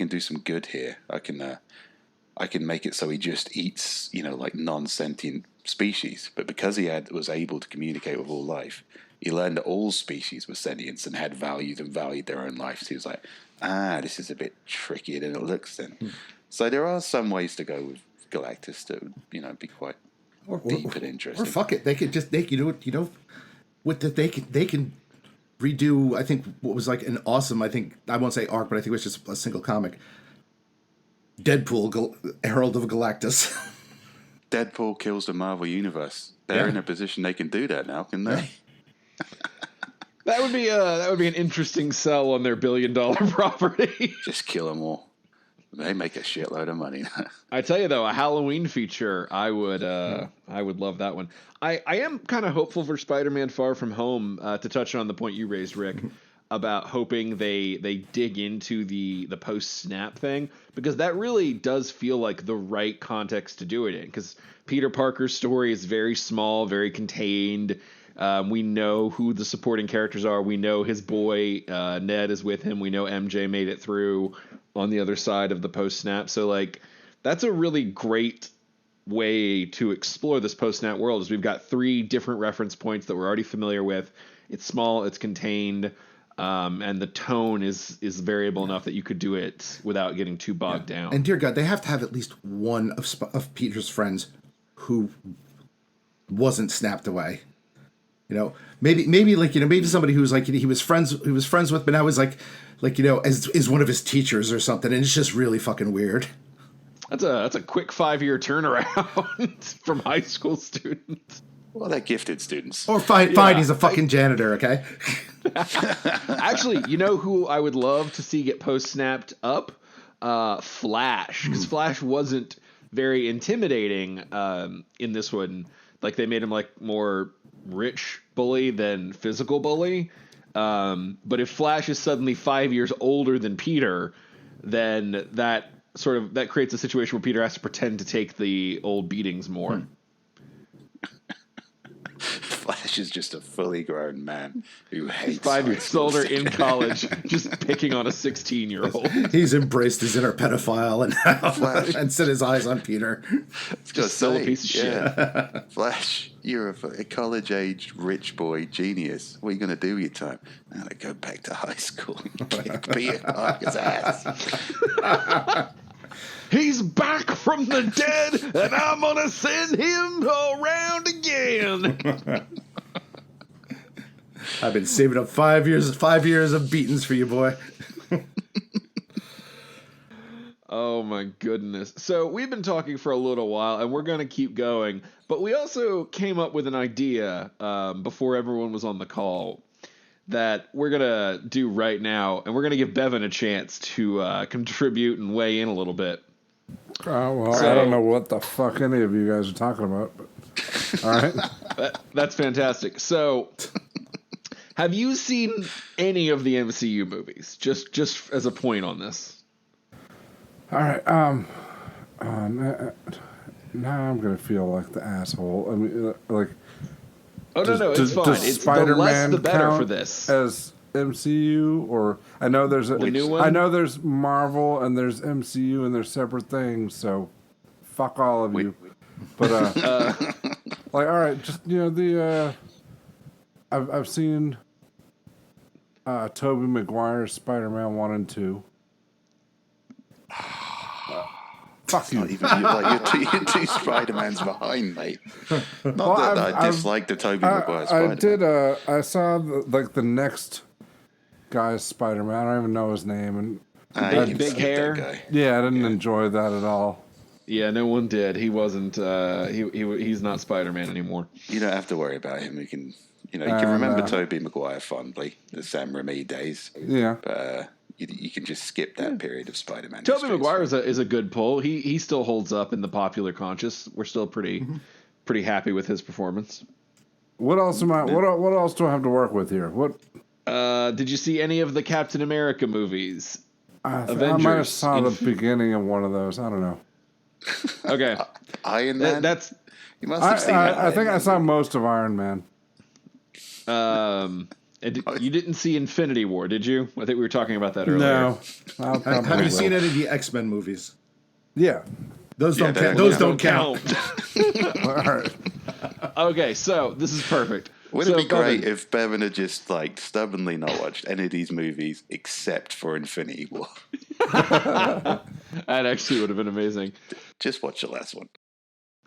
do some good here. I can make it so he just eats, like non-sentient species. But because he was able to communicate with all life, he learned that all species were sentience and had valued their own life. So he was like, this is a bit trickier than it looks then. So there are some ways to go with Galactus that would, be quite deep and interesting. Or fuck it, they can redo. I think what was like an awesome. I won't say arc, but I think it was just a single comic. Deadpool, Herald of Galactus. Deadpool kills the Marvel Universe. They're in a position they can do that now, can they? That would be an interesting sell on their $1 billion property. Just kill them all. They make a shitload of money. I tell you though, a Halloween feature, I would love that one. I am kind of hopeful for Spider-Man Far From Home, to touch on the point you raised, Rick, about hoping they dig into the post-snap thing, because that really does feel like the right context to do it in, because Peter Parker's story is very small, very contained. We know who the supporting characters are. We know his boy Ned is with him. We know MJ made it through on the other side of the post-snap. So like that's a really great way to explore this post-snap world, is we've got 3 different reference points that we're already familiar with. It's small, it's contained. and the tone is variable enough that you could do it without getting too bogged down. And dear God, they have to have at least one of Peter's friends who wasn't snapped away. Maybe maybe somebody who's like he was friends with, but now is like is one of his teachers or something, and it's just really fucking weird. That's a quick 5-year turnaround from high school students. Well, they're gifted students. Or fine, he's a fucking janitor, okay? Actually, you know who I would love to see get post-snapped up? Flash. Because Flash wasn't very intimidating in this one. Like, they made him, like, more rich bully than physical bully. But if Flash is suddenly 5 years older than Peter, then that creates a situation where Peter has to pretend to take the old beatings more. Flash is just a fully grown man who hates 5 years older in college, just picking on a 16-year-old. He's embraced his inner pedophile and set his eyes on Peter. Just still a piece of shit. Flash, you're a college-aged rich boy genius. What are you going to do with your time? I'm going to go back to high school and kick Peter Parker's ass. He's back from the dead, and I'm going to send him around again. I've been saving up 5 years of beatings for you, boy. Oh, my goodness. So we've been talking for a little while, and we're going to keep going. But we also came up with an idea before everyone was on the call that we're going to do right now, and we're going to give Bevan a chance to contribute and weigh in a little bit. Well, I don't know what the fuck any of you guys are talking about, but all right. That's fantastic. So, have you seen any of the MCU movies? Just as a point on this. All right. Now I'm gonna feel like the asshole. I mean, like. Oh no, it's fine. Does It's Spider-Man the less the better count for this. as MCU, or I know there's The new one? I know there's Marvel and there's MCU and there's separate things. So, fuck all of you. But like, all right, just I've seen Tobey Maguire's Spider-Man 1 and 2. Fuck you. Not even, you're two Spider-Mans behind, mate. Not that I dislike the Tobey Maguire Spider-Man. I did. I saw the next guy's Spider-Man. I don't even know his name. And Big hair. Guy. yeah, I didn't enjoy that at all. Yeah, no one did. He wasn't. He's not Spider-Man anymore. You don't have to worry about him. You can remember Tobey Maguire fondly, the Sam Raimi days. Yeah. But you can just skip that period of Spider-Man. Tobey Maguire is a good pull. He still holds up in the popular conscious. We're still pretty happy with his performance. What else am I? What else do I have to work with here? What? Did you see any of the Captain America movies? I might have saw the beginning of one of those. I don't know. Okay. Iron Man. You must have seen that. I think I saw most of Iron Man. You didn't see Infinity War, did you? I think we were talking about that earlier. No. Have you seen any of the X-Men movies? Yeah. Those don't count. Those don't count. All right. Okay, so this is perfect. Wouldn't it be great if Bevan had just stubbornly not watched any of these movies except for Infinity War? That actually would have been amazing. Just watch the last one.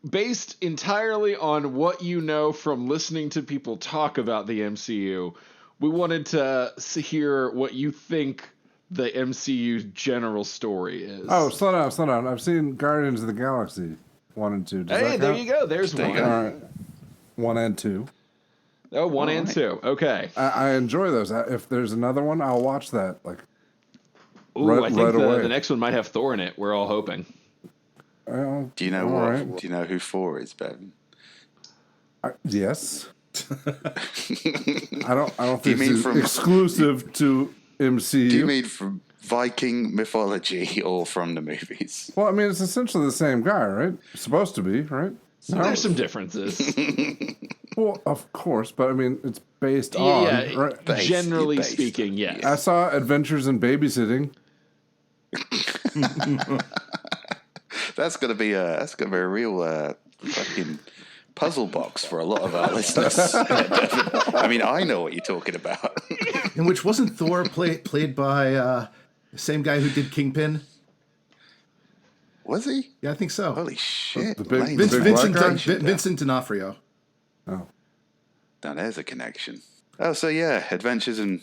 Based entirely on what you know from listening to people talk about the MCU, we wanted to hear what you think the MCU general story is. Oh, slow down. I've seen Guardians of the Galaxy 1 and 2. Hey, there you go. There's one. All right. 1 and 2. Oh, 1 and 2. Okay. I enjoy those. If there's another one, I'll watch that. Ooh, I think away. the next one might have Thor in it. We're all hoping. Do you know what? Right. Do you know who 4 is, Bevan? Yes. I don't think mean it's from- exclusive to MCU. Do you mean from Viking mythology or from the movies? Well, I mean, it's essentially the same guy, right? Supposed to be, right? No? There's some differences. Well, of course, but I mean, it's based on. Yeah, Right? generally Based. speaking, yes. I saw Adventures in Babysitting. That's gonna be a real fucking puzzle box for a lot of our listeners. I mean, I know what you're talking about. in which wasn't Thor played by the same guy who did Kingpin? Was he? Yeah, I think so. Holy shit! The big- Lane the big Vincent, black guy? Vincent D'Onofrio. Oh. Now there's a connection. Oh, so yeah, Adventures in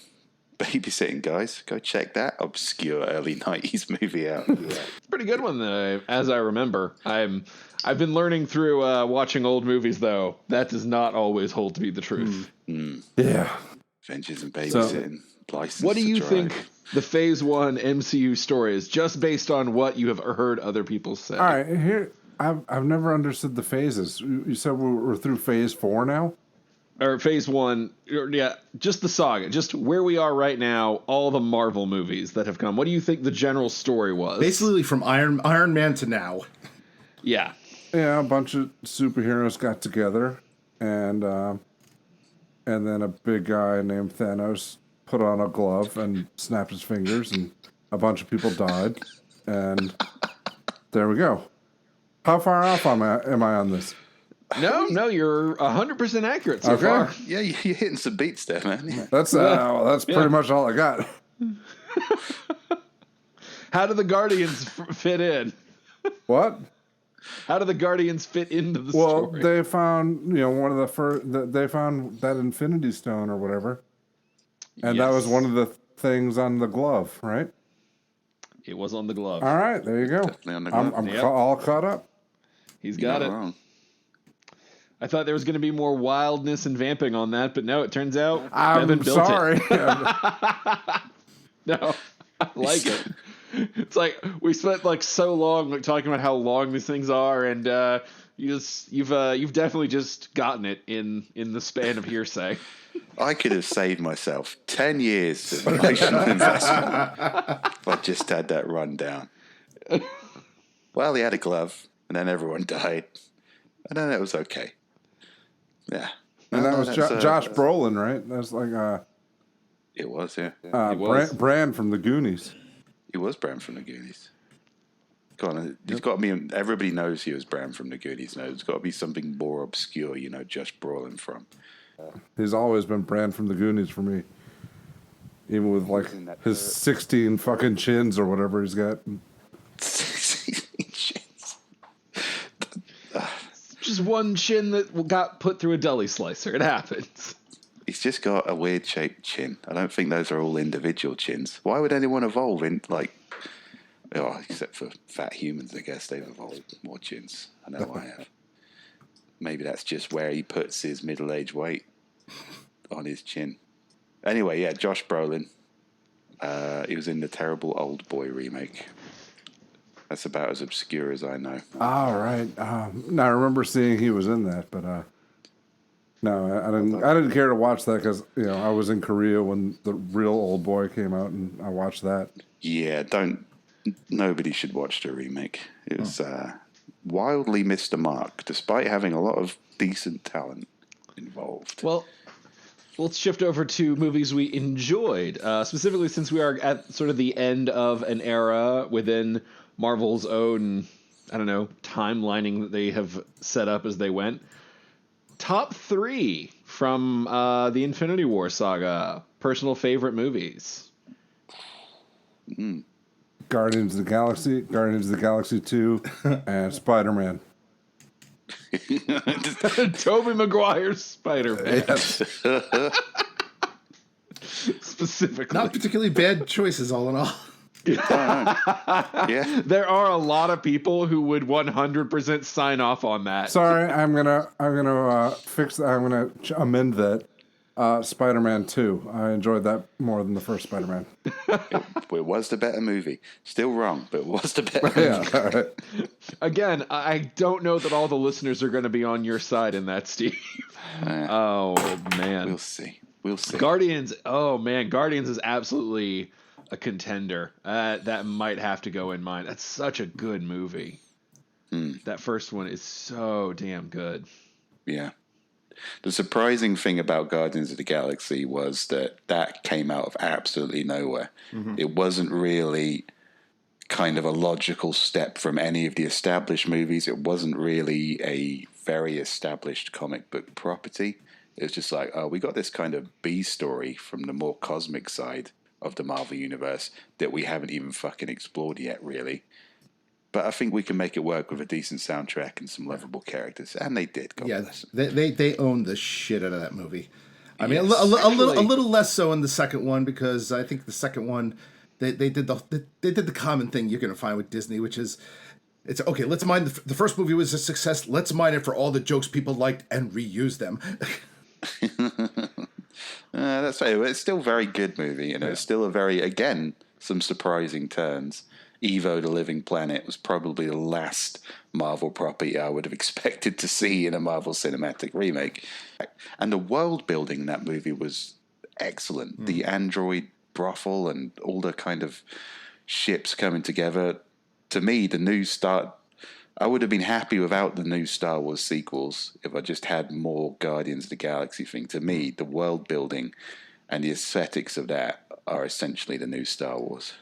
Babysitting, guys. Go check that obscure early 90s movie out. It's a pretty good one, as I remember. I've been learning through watching old movies, though. That does not always hold to be the truth. Yeah. Adventures in Babysitting. License What do to you Drive. think the Phase 1 MCU story is, just based on what you have heard other people say? All right, here I've never understood the phases. You said we're through Phase 4 now. Or Phase 1, yeah, just the saga, just where we are right now, all the Marvel movies that have come. What do you think the general story was? Basically, from Iron Man to now. Yeah. Yeah, a bunch of superheroes got together, and then a big guy named Thanos put on a glove and snapped his fingers, and a bunch of people died, and there we go. How far off am I on this? No, you're 100% accurate so Okay. far. Yeah, you're hitting some beats there, man. That's pretty much all I got. How do the Guardians fit in? What? How do the Guardians fit into the Well, story? they found one of the first. They found that Infinity Stone or whatever, and that was Yes. one of the things on the glove, right? It was on the glove. All right, there you go. Definitely on the glove. I'm Yep. all caught up. He's You're got not it. wrong. I thought there was going to be more wildness and vamping on that, but no, it turns out I'm Bevan built sorry. it. No, I like it. It's like we spent like so long like talking about how long these things are, and you've definitely just gotten it in the span of hearsay. I could have saved myself 10 years of emotional investment if I just had that rundown. Well, he had a glove, and then everyone died. And then it was okay. Yeah. And that was that's, Josh Brolin, right? That's like It was, yeah. It was. Brand from the Goonies. He was Bram from the Goonies. Go on, he's got to be. Everybody knows he was Bram from the Goonies. No, it's got to be something more obscure. Josh Brolin from. He's always been Brand from the Goonies for me. Even with like his 16 fucking chins or whatever he's got. Just one chin that got put through a deli slicer. It happens. He's just got a weird shaped chin. I don't think those are all individual chins. Why would anyone evolve in except for fat humans, I guess they've evolved more chins. I know I have. Maybe that's just where he puts his middle-aged weight on his chin. Anyway, yeah, Josh Brolin. He was in the terrible Old Boy remake. That's about as obscure as I know. All right. Now I remember seeing he was in that, but no, I didn't care to watch that because I was in Korea when the real Old Boy came out, and I watched that. Yeah, nobody should watch the remake. It was wildly missed the mark, despite having a lot of decent talent involved. Well, let's shift over to movies we enjoyed, specifically since we are at sort of the end of an era within Marvel's own, I don't know, timelining that they have set up as they went. Top 3 from the Infinity War saga. Personal favorite movies. Guardians of the Galaxy 2, and Spider-Man. Tobey Maguire's Spider-Man. Specifically. Not particularly bad choices, all in all. Yeah, There are a lot of people who would 100% sign off on that. Sorry, I'm gonna fix that. I'm gonna amend that. Spider-Man 2. I enjoyed that more than the first Spider-Man. it was the better movie. Still wrong, but it was the better movie. Yeah. All right. Again, I don't know that all the listeners are going to be on your side in that, Steve. Oh, man. We'll see. Guardians, oh, man. Guardians is absolutely a contender. That might have to go in mine. That's such a good movie. That first one is so damn good. Yeah. The surprising thing about Guardians of the Galaxy was that came out of absolutely nowhere. Mm-hmm. It wasn't really kind of a logical step from any of the established movies. It wasn't really a very established comic book property. It's just like, oh, we got this kind of B story from the more cosmic side of the Marvel Universe that we haven't even fucking explored yet, really. But I think we can make it work with a decent soundtrack and some lovable characters. And they did, God bless them. they owned the shit out of that movie. I mean, Yes. a little less so in the second one, because I think the second one they did the common thing you're going to find with Disney, which is it's okay. Let's mine the first movie was a success. Let's mine it for all the jokes people liked and reuse them. That's right. It's still a very good movie. It's still a very, again, some surprising turns. Evo, the Living Planet, was probably the last Marvel property I would have expected to see in a Marvel Cinematic remake. And the world building in that movie was excellent. The android brothel and all the kind of ships coming together. To me, the new Star... I would have been happy without the new Star Wars sequels if I just had more Guardians of the Galaxy thing. To me, the world building and the aesthetics of that are essentially the new Star Wars.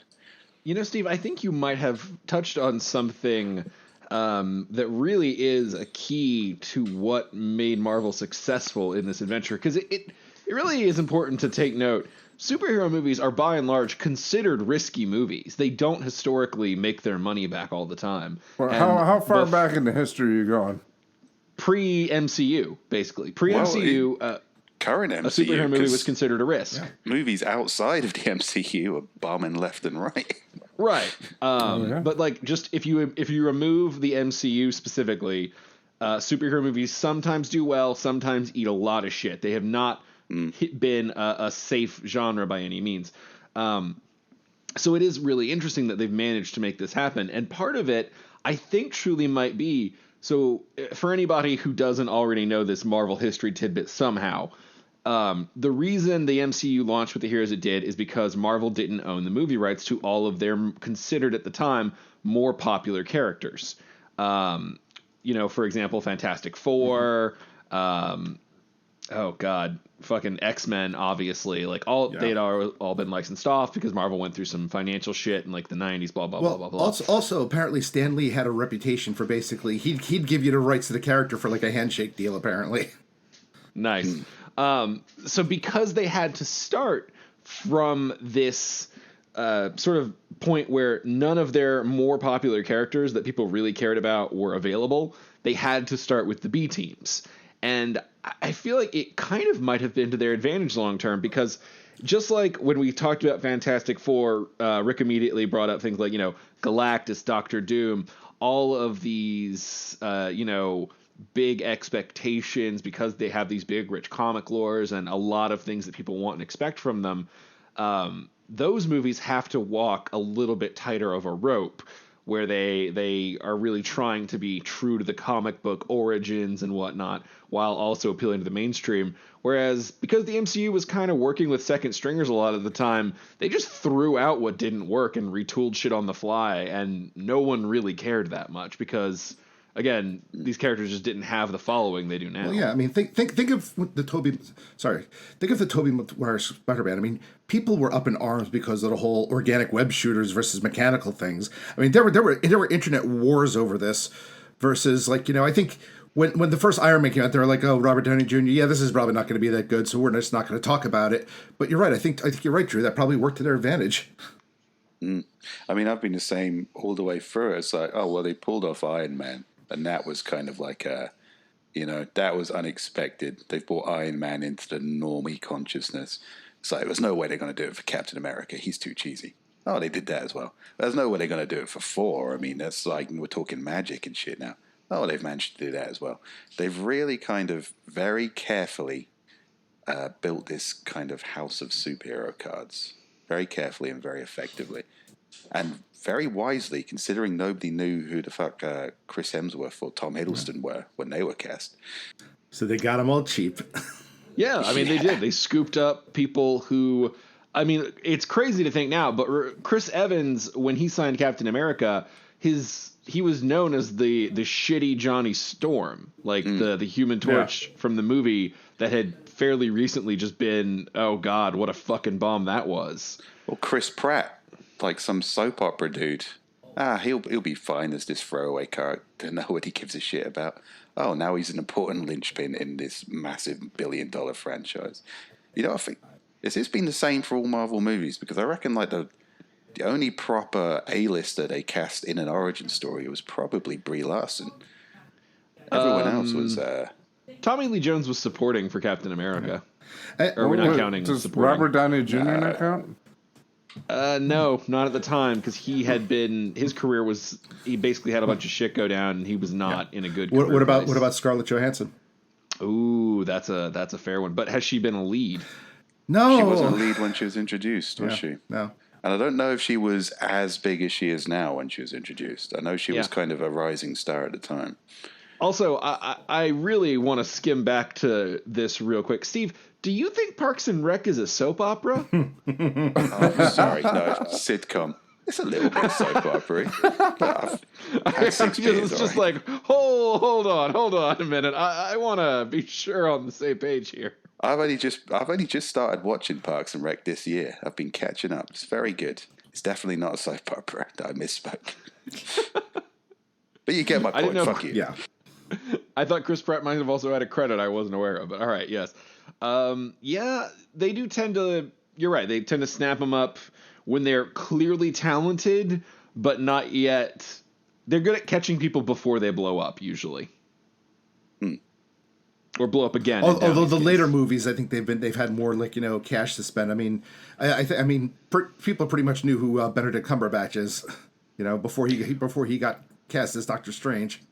Steve, I think you might have touched on something that really is a key to what made Marvel successful in this adventure, because it really is important to take note. Superhero movies are by and large considered risky movies. They don't historically make their money back all the time. Well, how far back into history are you going? Pre-MCU, basically. Pre-MCU, Current MCU, a superhero movie was considered a risk. Yeah. Movies outside of the MCU are bombing left and right. Right. But like, just if you remove the MCU specifically, superhero movies sometimes do well, sometimes eat a lot of shit. They have not been a safe genre by any means. So it is really interesting that they've managed to make this happen. And part of it, I think, truly might be, so for anybody who doesn't already know this Marvel history tidbit somehow, the reason the MCU launched with the heroes it did is because Marvel didn't own the movie rights to all of their considered at the time more popular characters. For example, Fantastic Four, fucking X-Men, obviously. Like they'd all been licensed off because Marvel went through some financial shit in like the 90s, blah, blah, blah, blah, blah. Also, apparently Stan Lee had a reputation for basically, he'd give you the rights to the character for like a handshake deal, apparently. Nice. So because they had to start from this sort of point where none of their more popular characters that people really cared about were available, they had to start with the B teams. And I feel like it kind of might have been to their advantage long term, because just like when we talked about Fantastic Four, Rick immediately brought up things like, Galactus, Doctor Doom, all of these, big expectations because they have these big, rich comic lores and a lot of things that people want and expect from them. Those movies have to walk a little bit tighter of a rope, where they are really trying to be true to the comic book origins and whatnot, while also appealing to the mainstream. Whereas because the MCU was kind of working with second stringers a lot of the time, they just threw out what didn't work and retooled shit on the fly, and no one really cared that much because, again, these characters just didn't have the following they do now. Well, yeah, I mean, think of the Tobey Maguire Spider-Man. I mean, people were up in arms because of the whole organic web shooters versus mechanical things. I mean, there were internet wars over this versus, like, I think when the first Iron Man came out, they were like, oh, Robert Downey Jr., yeah, this is probably not going to be that good, so we're just not going to talk about it. But you're right. I think you're right, Drew. That probably worked to their advantage. I mean, I've been the same all the way through. It's like, oh, well, they pulled off Iron Man. And that was kind of like that was unexpected. They brought Iron Man into the normie consciousness. It's like, there's no way they're going to do it for Captain America. He's too cheesy. Oh, they did that as well. There's no way they're going to do it for Thor. I mean, that's like, we're talking magic and shit now. Oh, they've managed to do that as well. They've really kind of very carefully built this kind of house of superhero cards. Very carefully and very effectively. And very wisely, considering nobody knew who the fuck Chris Hemsworth or Tom Hiddleston were when they were cast. So they got them all cheap. Yeah, I mean, they did. They scooped up people who, I mean, it's crazy to think now, but Chris Evans, when he signed Captain America, he was known as the shitty Johnny Storm, like the Human Torch from the movie that had fairly recently just been, oh God, what a fucking bomb that was. Well, Chris Pratt, like some soap opera dude. He'll be fine as this throwaway character nobody gives a shit about. oh, now he's an important linchpin in this massive billion-dollar franchise. I think has this been the same for all Marvel movies? Because I reckon like the only proper A-lister they cast in an origin story was probably Brie Larson. Everyone else was. Tommy Lee Jones was supporting for Captain America. Uh, Or we're not Wait, counting does supporting. Robert Downey Jr. not count? No, not at the time, because his career was, he basically had a bunch of shit go down, and he was not in a good career what place. about Scarlett Johansson? Ooh, that's a fair one. But has she been a lead? No, She wasn't a lead when she was introduced, was she? No. And I don't know if she was as big as she is now when she was introduced. I know she was kind of a rising star at the time. Also, I really want to skim back to this real quick. Steve, do you think Parks and Rec is a soap opera? Oh, sorry, no, sitcom. It's a little bit soap opera. But I've had 6 beers, It's just all right. like, hold on a minute. I want to be sure on the same page here. I've only just started watching Parks and Rec this year. I've been catching up. It's very good. It's definitely not a soap opera. I misspoke. But you get my I didn't point. know- Fuck you. Yeah. I thought Chris Pratt might have also had a credit I wasn't aware of, but all right, yes. Yeah, they do tend to, you're right, they tend to snap them up when they're clearly talented, but not yet. They're good at catching people before they blow up, usually. Or blow up again. Although the later movies, I think they've had more cash to spend. I mean, people pretty much knew who Benedict Cumberbatch is, before he got cast as Doctor Strange.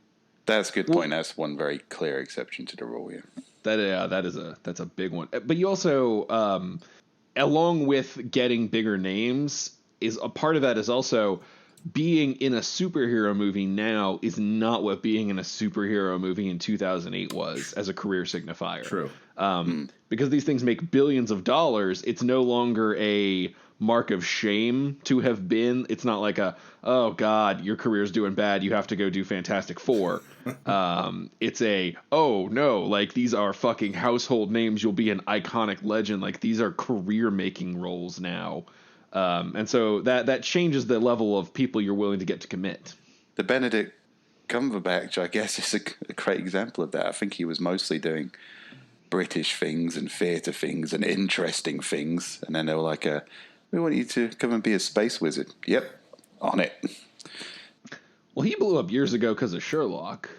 That's a good point. That's one very clear exception to the rule. Yeah. That's a big one. But you also, along with getting bigger names, is a part of that is also being in a superhero movie now is not what being in a superhero movie in 2008 was as a career signifier. True. Because these things make billions of dollars, it's no longer a mark of shame to have been. It's not like oh God, your career's doing bad, you have to go do Fantastic Four. It's oh no, like these are fucking household names, you'll be an iconic legend. Like these are career making roles now. And so that changes the level of people you're willing to get to commit. The Benedict Cumberbatch, I guess, is a great example of that. I think he was mostly doing British things and theatre things and interesting things. And then they were like, we want you to come and be a space wizard. Yep, on it. Well, he blew up years ago because of Sherlock.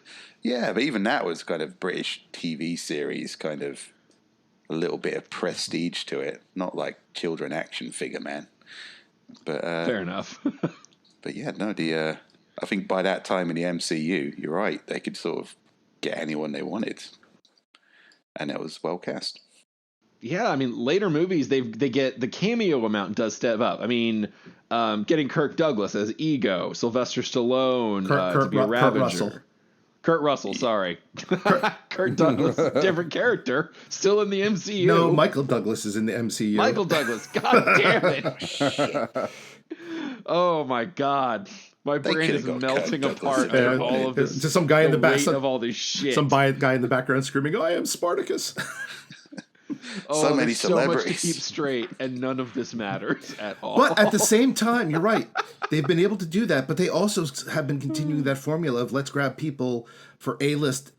Yeah, but even that was kind of British TV series, kind of a little bit of prestige to it. Not like children action figure, man. But Fair enough. But yeah, no, I think by that time in the MCU, you're right, they could sort of get anyone they wanted. And it was well cast. Yeah, I mean, later movies, they get the cameo amount does step up. I mean, getting Kirk Douglas as Ego, Sylvester Stallone to be a Ravager. Kurt Russell, sorry. Kurt Douglas, different character, still in the MCU. No, Michael Douglas is in the MCU. Michael Douglas, god damn it. Oh my god. My brain is melting apart under all of this. Just some guy in the back of all this shit. Some guy in the background screaming, "I am Spartacus." So many celebrities. So much to keep straight, and none of this matters at all. But at the same time, you're right. They've been able to do that, but they also have been continuing that formula of let's grab people for A-list,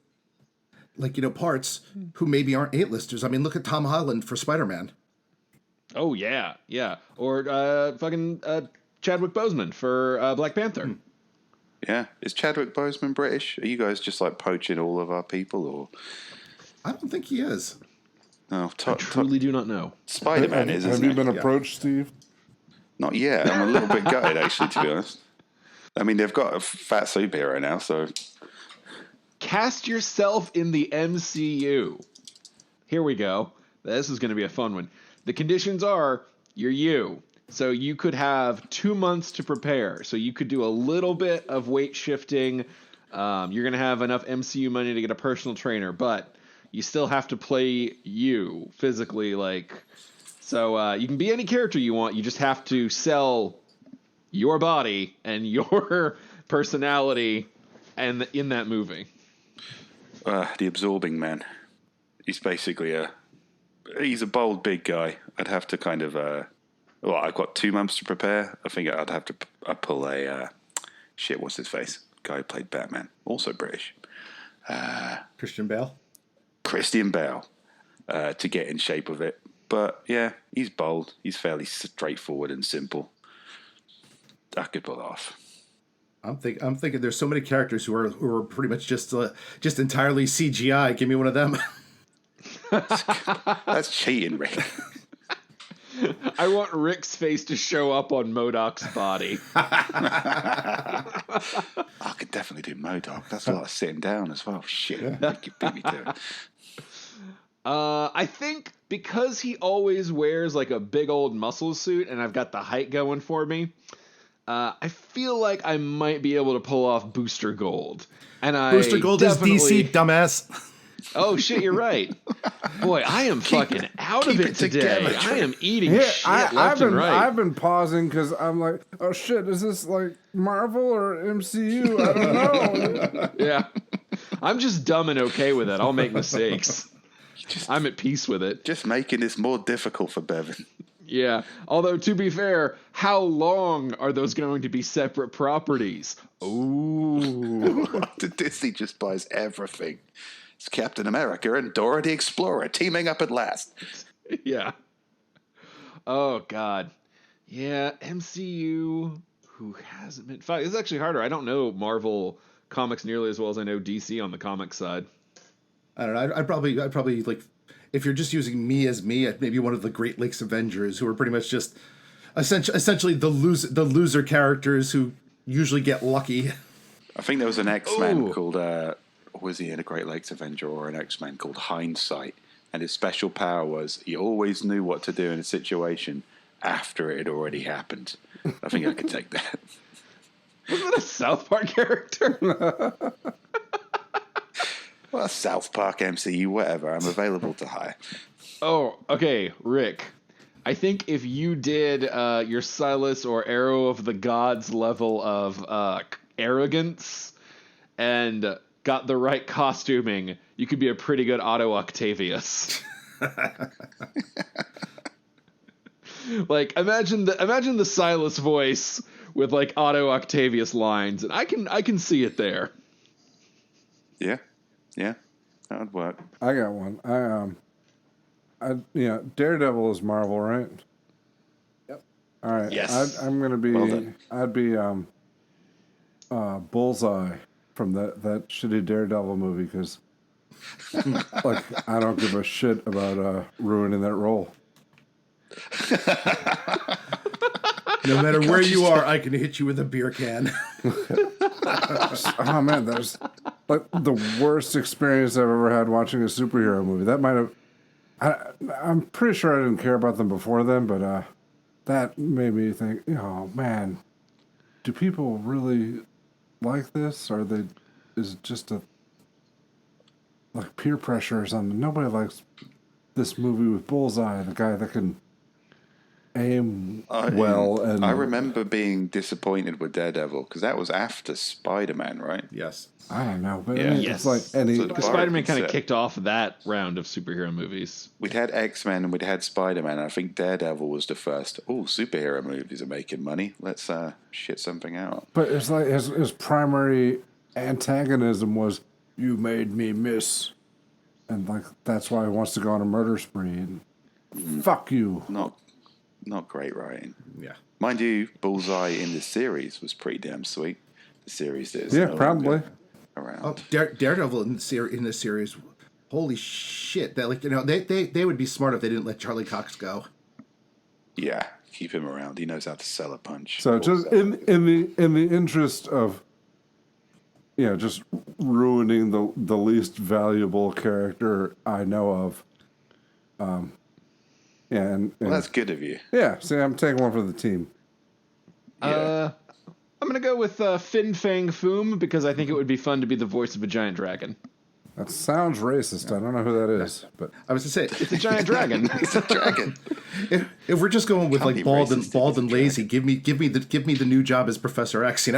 parts who maybe aren't A-listers. I mean, look at Tom Holland for Spider-Man. Oh yeah, or Chadwick Boseman for Black Panther. Yeah, is Chadwick Boseman British? Are you guys just like poaching all of our people, or? I don't think he is. No, I truly do not know. Spider-Man is. Have you been approached, Steve? Not yet. I'm a little bit gutted, actually, to be honest. I mean, they've got a fat superhero now, so. Cast yourself in the MCU. Here we go. This is going to be a fun one. The conditions are you're you. So you could have 2 months to prepare. So you could do a little bit of weight shifting. You're going to have enough MCU money to get a personal trainer, but you still have to play you physically. So you can be any character you want. You just have to sell your body and your personality and in that movie. The Absorbing Man. He's basically he's a bold, big guy. I'd have to kind of, I've got 2 months to prepare. I think I'd have to pull what's his face? Guy who played Batman, also British. Christian Bale. Christian Bale to get in shape with it. But yeah, he's bold. He's fairly straightforward and simple. I could pull it off. I'm thinking there's so many characters who are pretty much just entirely CGI. Give me one of them. That's cheating, Rick. I want Rick's face to show up on MODOK's body. I could definitely do MODOK. That's a lot of sitting down as well. Shit, you could beat me to it. I think because he always wears like a big old muscle suit and I've got the height going for me, I feel like I might be able to pull off Booster Gold. And Booster Gold is DC, dumbass. Oh shit, you're right. Boy, I am fucking out of it today. Together, I am eating shit left and right. I've been pausing because I'm like, oh shit, is this like Marvel or MCU? I don't know. Yeah. I'm just dumb and okay with it. I'll make mistakes. I'm at peace with it. Just making this more difficult for Bevan. Yeah. Although, to be fair, how long are those going to be separate properties? Ooh. Disney just buys everything. It's Captain America and Dora the Explorer teaming up at last. Yeah. Oh, God. Yeah, MCU, who hasn't been... It's actually harder. I don't know Marvel comics nearly as well as I know DC on the comic side. I don't know. I'd probably like, if you're just using me as me, maybe one of the Great Lakes Avengers, who are pretty much just essentially the loser characters who usually get lucky. I think there was an X-Men called, was he in a Great Lakes Avenger or an X-Men called Hindsight? And his special power was he always knew what to do in a situation after it had already happened. I think I could take that. Wasn't that a South Park character? Well, South Park, MCU, whatever. I'm available to hire. Oh, okay, Rick. I think if you did your Silas or Arrow of the Gods level of arrogance and got the right costuming, you could be a pretty good Otto Octavius. Like, imagine the Silas voice with like Otto Octavius lines, and I can see it there. Yeah, that would work. I got one. Daredevil is Marvel, right? Yep. All right. Yes. I'm gonna be. Well I'd be Bullseye from that shitty Daredevil movie because, like, I don't give a shit about ruining that role. No matter where you are, I can hit you with a beer can. Oh man, there's like the worst experience I've ever had watching a superhero movie. That might have. I'm pretty sure I didn't care about them before then, but that made me think, oh man, do people really like this? Or is it just like peer pressure or something? Nobody likes this movie with Bullseye, the guy that can aim well. And I remember being disappointed with Daredevil because that was after Spider-Man, right? Yes. I don't know, but Yeah. it's like any. So Because Spider-Man kind of set. kicked off that round of superhero movies. We'd had X-Men and we'd had Spider-Man. And I think Daredevil was the first. Oh, superhero movies are making money. Let's shit something out. But it's like his primary antagonism was, you made me miss. And like that's why he wants to go on a murder spree. And fuck you. Not great writing. Yeah. Mind you, Bullseye in the series was pretty damn sweet. The series that is Yeah, no probably. longer around. Oh, Daredevil in the series. Holy shit! That they would be smart if they didn't let Charlie Cox go. Yeah, keep him around. He knows how to sell a punch. So just in the interest of just ruining the least valuable character I know of. And Well, that's good of you. yeah, see, I'm taking one for the team. Yeah. I'm going to go with Fin Fang Foom because I think it would be fun to be the voice of a giant dragon. That sounds racist. I don't know who that is, but I was to say, It's a giant dragon. It's a dragon. if we're just going with Can't like be bald racist and if it's a lazy, give me the new job as Professor X.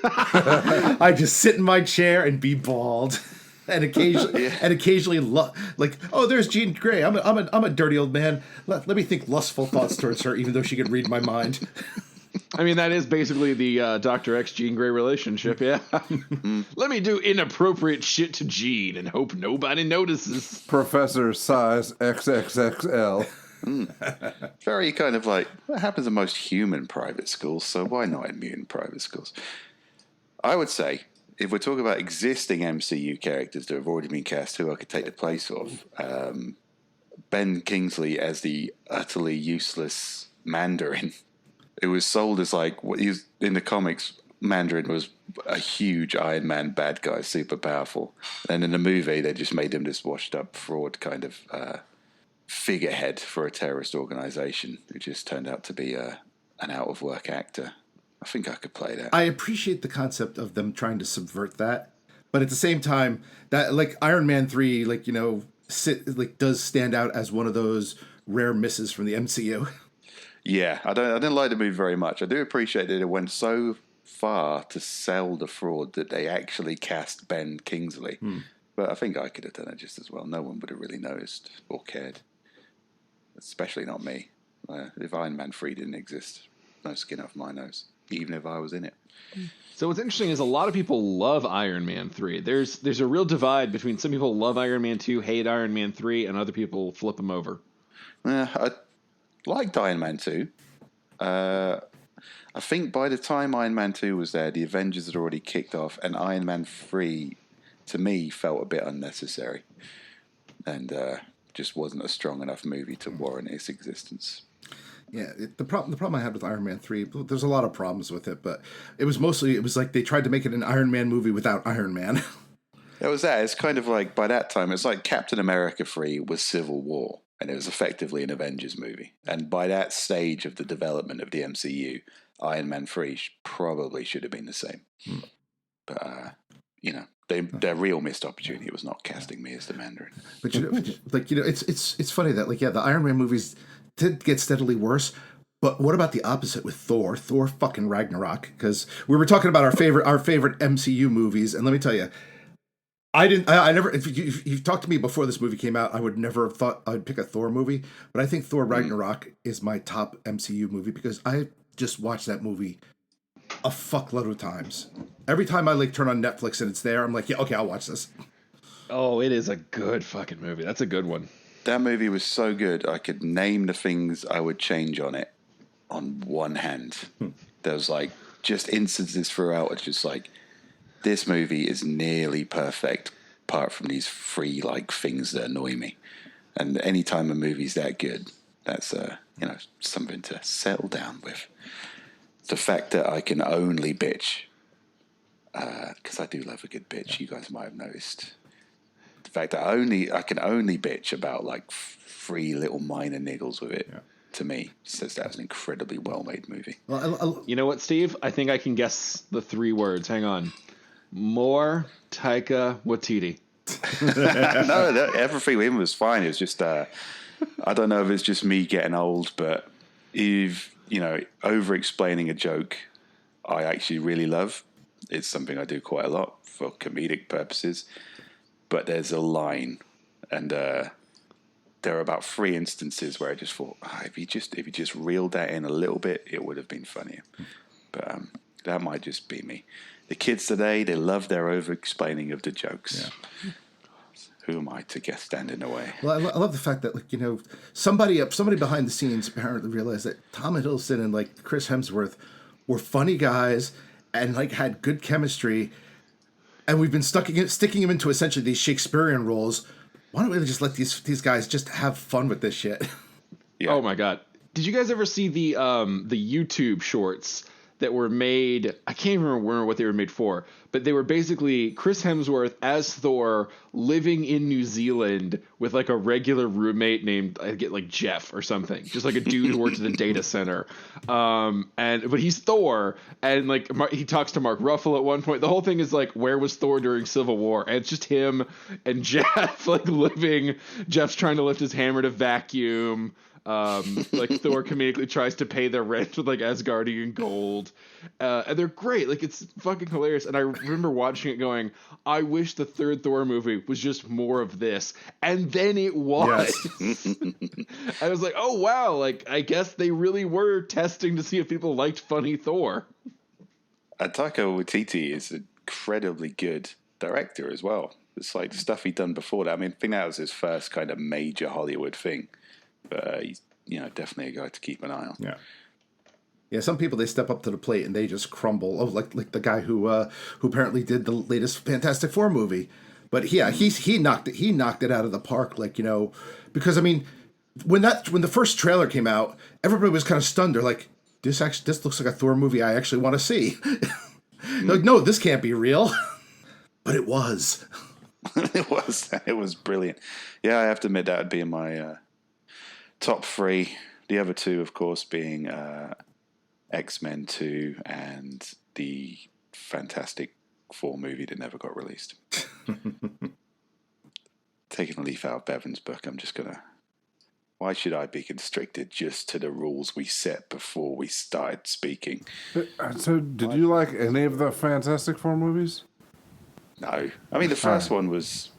I just sit in my chair and be bald. And occasionally, like, oh, there's Jean Grey. I'm a dirty old man. Let me think lustful thoughts towards her, even though she could read my mind. I mean, that is basically the Dr. X Jean Grey relationship, yeah. Let me do inappropriate shit to Jean and hope nobody notices. Professor size XXXL. Very kind of like, that happens in most human private schools, so why not in mutant private schools? I would say, if we're talking about existing MCU characters that have already been cast, who I could take the place of, Ben Kingsley as the utterly useless Mandarin. It was sold as like, what he's in the comics, Mandarin was a huge Iron Man bad guy, super powerful. And in the movie, they just made him this washed up fraud kind of figurehead for a terrorist organization who just turned out to be an out of work actor. I think I could play that. I appreciate the concept of them trying to subvert that, but at the same time, that like Iron Man 3, like, you know, does stand out as one of those rare misses from the MCU. Yeah, I didn't like the movie very much. I do appreciate that it went so far to sell the fraud that they actually cast Ben Kingsley. But I think I could have done it just as well. No one would have really noticed or cared. Especially not me. If Iron Man 3 didn't exist, no skin off my nose, even if I was in it. So what's interesting is a lot of people love Iron Man 3. There's a real divide between some people love Iron Man 2, hate Iron Man 3, and other people flip them over. I liked Iron Man 2. I think by the time Iron Man 2 was there, the Avengers had already kicked off, and Iron Man 3, to me, felt a bit unnecessary. And just wasn't a strong enough movie to warrant its existence. Yeah, the problem I had with Iron Man 3, there's a lot of problems with it, but it was like they tried to make it an Iron Man movie without Iron Man. That was that. It's kind of like, by that time, it's like Captain America 3 was Civil War, and it was effectively an Avengers movie. And by that stage of the development of the MCU, Iron Man 3 probably should have been the same. But, you know, their real missed opportunity was not casting me as the Mandarin. But it's funny that the Iron Man movies did get steadily worse. But what about the opposite with Thor? Thor fucking Ragnarok, because we were talking about our favorite MCU movies, and let me tell you, I never. If you've talked to me before this movie came out, I would never have thought I'd pick a Thor movie. But I think Thor Ragnarok is my top MCU movie because I just watched that movie a fuckload of times. Every time I turn on Netflix and it's there, I'm like, yeah, okay, I'll watch this. Oh, it is a good fucking movie. That's a good one. That movie was so good, I could name the things I would change on it on one hand. There was just instances throughout. It's just like, this movie is nearly perfect, apart from these three things that annoy me. And anytime a movie's that good, that's something to settle down with. The fact that I can only bitch, because I do love a good bitch. You guys might have noticed. The fact that I can only bitch about three little minor niggles with it. Yeah. To me, says that was an incredibly well-made movie. Well, you know what, Steve? I think I can guess the 3 words. Hang on. More Taika Waititi. No, everything with him was fine. It was just, I don't know if it's just me getting old, but if, over-explaining a joke, I actually really love. It's something I do quite a lot for comedic purposes. But there's a line, and there are about 3 instances where I just thought, if you just reeled that in a little bit, it would have been funnier. But that might just be me. The kids today, they love their over-explaining of the jokes. Yeah. Who am I to stand in the way? Well, I love the fact that somebody behind the scenes apparently realized that Tom Hiddleston and Chris Hemsworth were funny guys and had good chemistry, and we've been sticking them into essentially these Shakespearean roles. Why don't we just let these guys just have fun with this shit? Yeah. Oh my god! Did you guys ever see the YouTube shorts that were made? I can't even remember what they were made for, but they were basically Chris Hemsworth as Thor living in New Zealand with a regular roommate named Jeff or something, just a dude who worked at a data center. But he's Thor, and he talks to Mark Ruffalo at one point. The whole thing is where was Thor during Civil War? And it's just him and Jeff living. Jeff's trying to lift his hammer to vacuum. Thor comedically tries to pay their rent with Asgardian gold, and they're great. It's fucking hilarious. And remember watching it going, I wish the third Thor movie was just more of this. And then it was. Yes. I was like, oh, wow. Like, I guess they really were testing to see if people liked funny Thor. Taika Waititi is an incredibly good director as well. It's like the stuff he'd done before that. I mean, I think that was his first kind of major Hollywood thing. But he's, definitely a guy to keep an eye on. Yeah. Yeah, some people, they step up to the plate and they just crumble. Oh, like the guy who apparently did the latest Fantastic Four movie. But yeah, he knocked it out of the park. Like, because I mean, when the first trailer came out, everybody was kind of stunned. They're like, this looks like a Thor movie I actually want to see. Like, no, this can't be real. But it was. It was brilliant. Yeah, I have to admit that would be in my top 3. The other 2, of course, being X-Men 2 and the Fantastic Four movie that never got released. Taking a leaf out of Bevan's book, I'm just gonna. Why should I be constricted just to the rules we set before we started speaking? So, did you like any of the Fantastic Four movies? No, I mean the first one was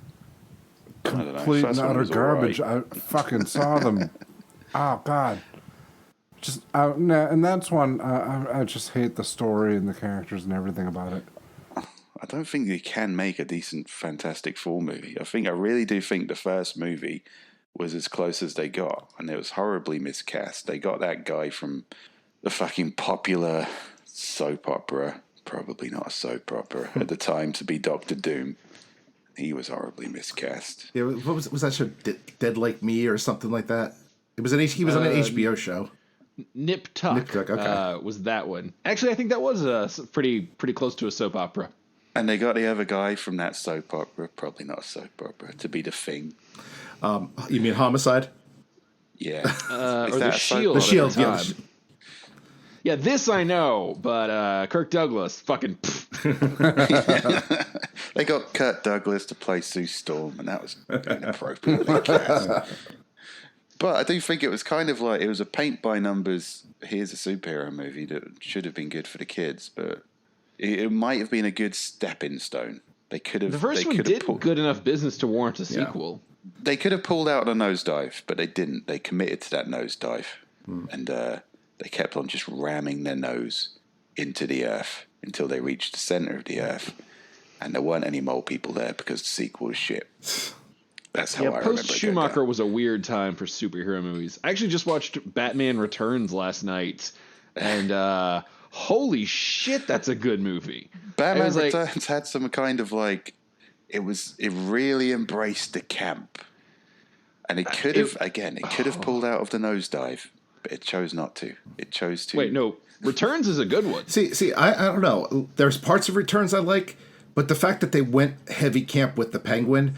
Complete and utter garbage. Right. I fucking saw them. Oh God. And that's one. I just hate the story and the characters and everything about it. I don't think you can make a decent Fantastic Four movie. I really do think the first movie was as close as they got, and it was horribly miscast. They got that guy from the fucking popular soap opera, probably not a soap opera at the time, to be Doctor Doom. He was horribly miscast. Yeah, what was that show? Dead Like Me or something like that? He was on an HBO show. Nip Tuck, okay. Was that one. Actually, I think that was pretty close to a soap opera. And they got the other guy from that soap opera, probably not a soap opera, to be the Thing. You mean Homicide? Yeah. Or The Shield. The Shield, yeah. Yeah, this I know, but Kirk Douglas, fucking. They got Kirk Douglas to play Sue Storm, and that was inappropriately cast. But I do think it was kind of like, it was a paint by numbers, here's a superhero movie that should have been good for the kids, but it might have been a good stepping stone. They could have. The first one did good enough business to warrant a sequel. They could have pulled out a nosedive, but they didn't. They committed to that nosedive, and they kept on just ramming their nose into the earth until they reached the center of the earth, and there weren't any mole people there because the sequel was shit. That's how I remember it. Post Schumacher was a weird time for superhero movies. I actually just watched Batman Returns last night, and holy shit, that's a good movie. Batman Returns had some kind of like, it really embraced the camp, and it could have pulled out of the nosedive, but it chose not to. It chose to. Wait, no, Returns is a good one. See, I don't know. There's parts of Returns I like, but the fact that they went heavy camp with the Penguin,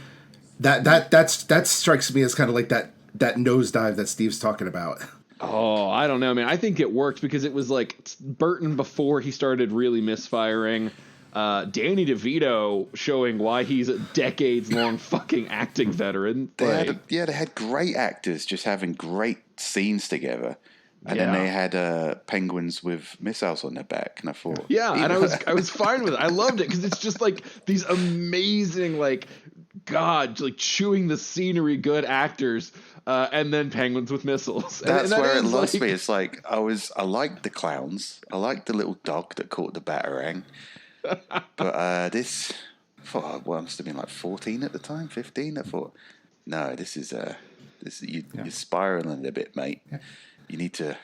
that strikes me as kind of like that nosedive that Steve's talking about. Oh, I don't know, man. I think it worked because it was like Burton before he started really misfiring. Danny DeVito showing why he's a decades-long fucking acting veteran. They had great actors just having great scenes together. And then they had penguins with missiles on their back, and I thought, and I was fine with it. I loved it because it's just like these amazing, like, God, like chewing the scenery, good actors, and then penguins with missiles. That's where it lost me. It's like I liked the clowns, I liked the little dog that caught the batarang, but this, I must have been like 14 at the time, 15. I thought, no, you're spiraling a bit, mate. You need to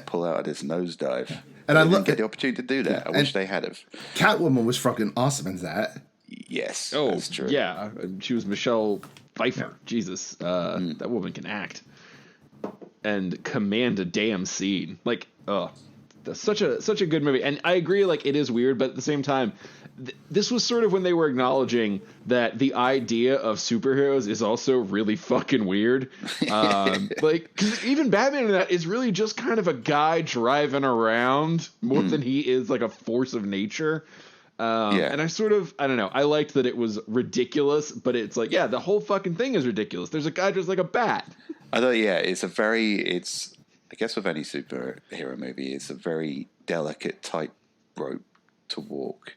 pull out of this nosedive. And I didn't get the opportunity to do that. I wish they had have. Catwoman was fucking awesome in that. Yes, that's true. Yeah, she was Michelle Pfeiffer. Yeah. Jesus, that woman can act and command a damn scene. Like, that's such a good movie. And I agree, like, it is weird, but at the same time, this was sort of when they were acknowledging that the idea of superheroes is also really fucking weird. Like, 'cause even Batman in that is really just kind of a guy driving around more than he is like a force of nature. And I don't know. I liked that it was ridiculous, but it's like, the whole fucking thing is ridiculous. There's a guy just like a bat. I thought, I guess with any superhero movie, it's a very delicate tightrope to walk.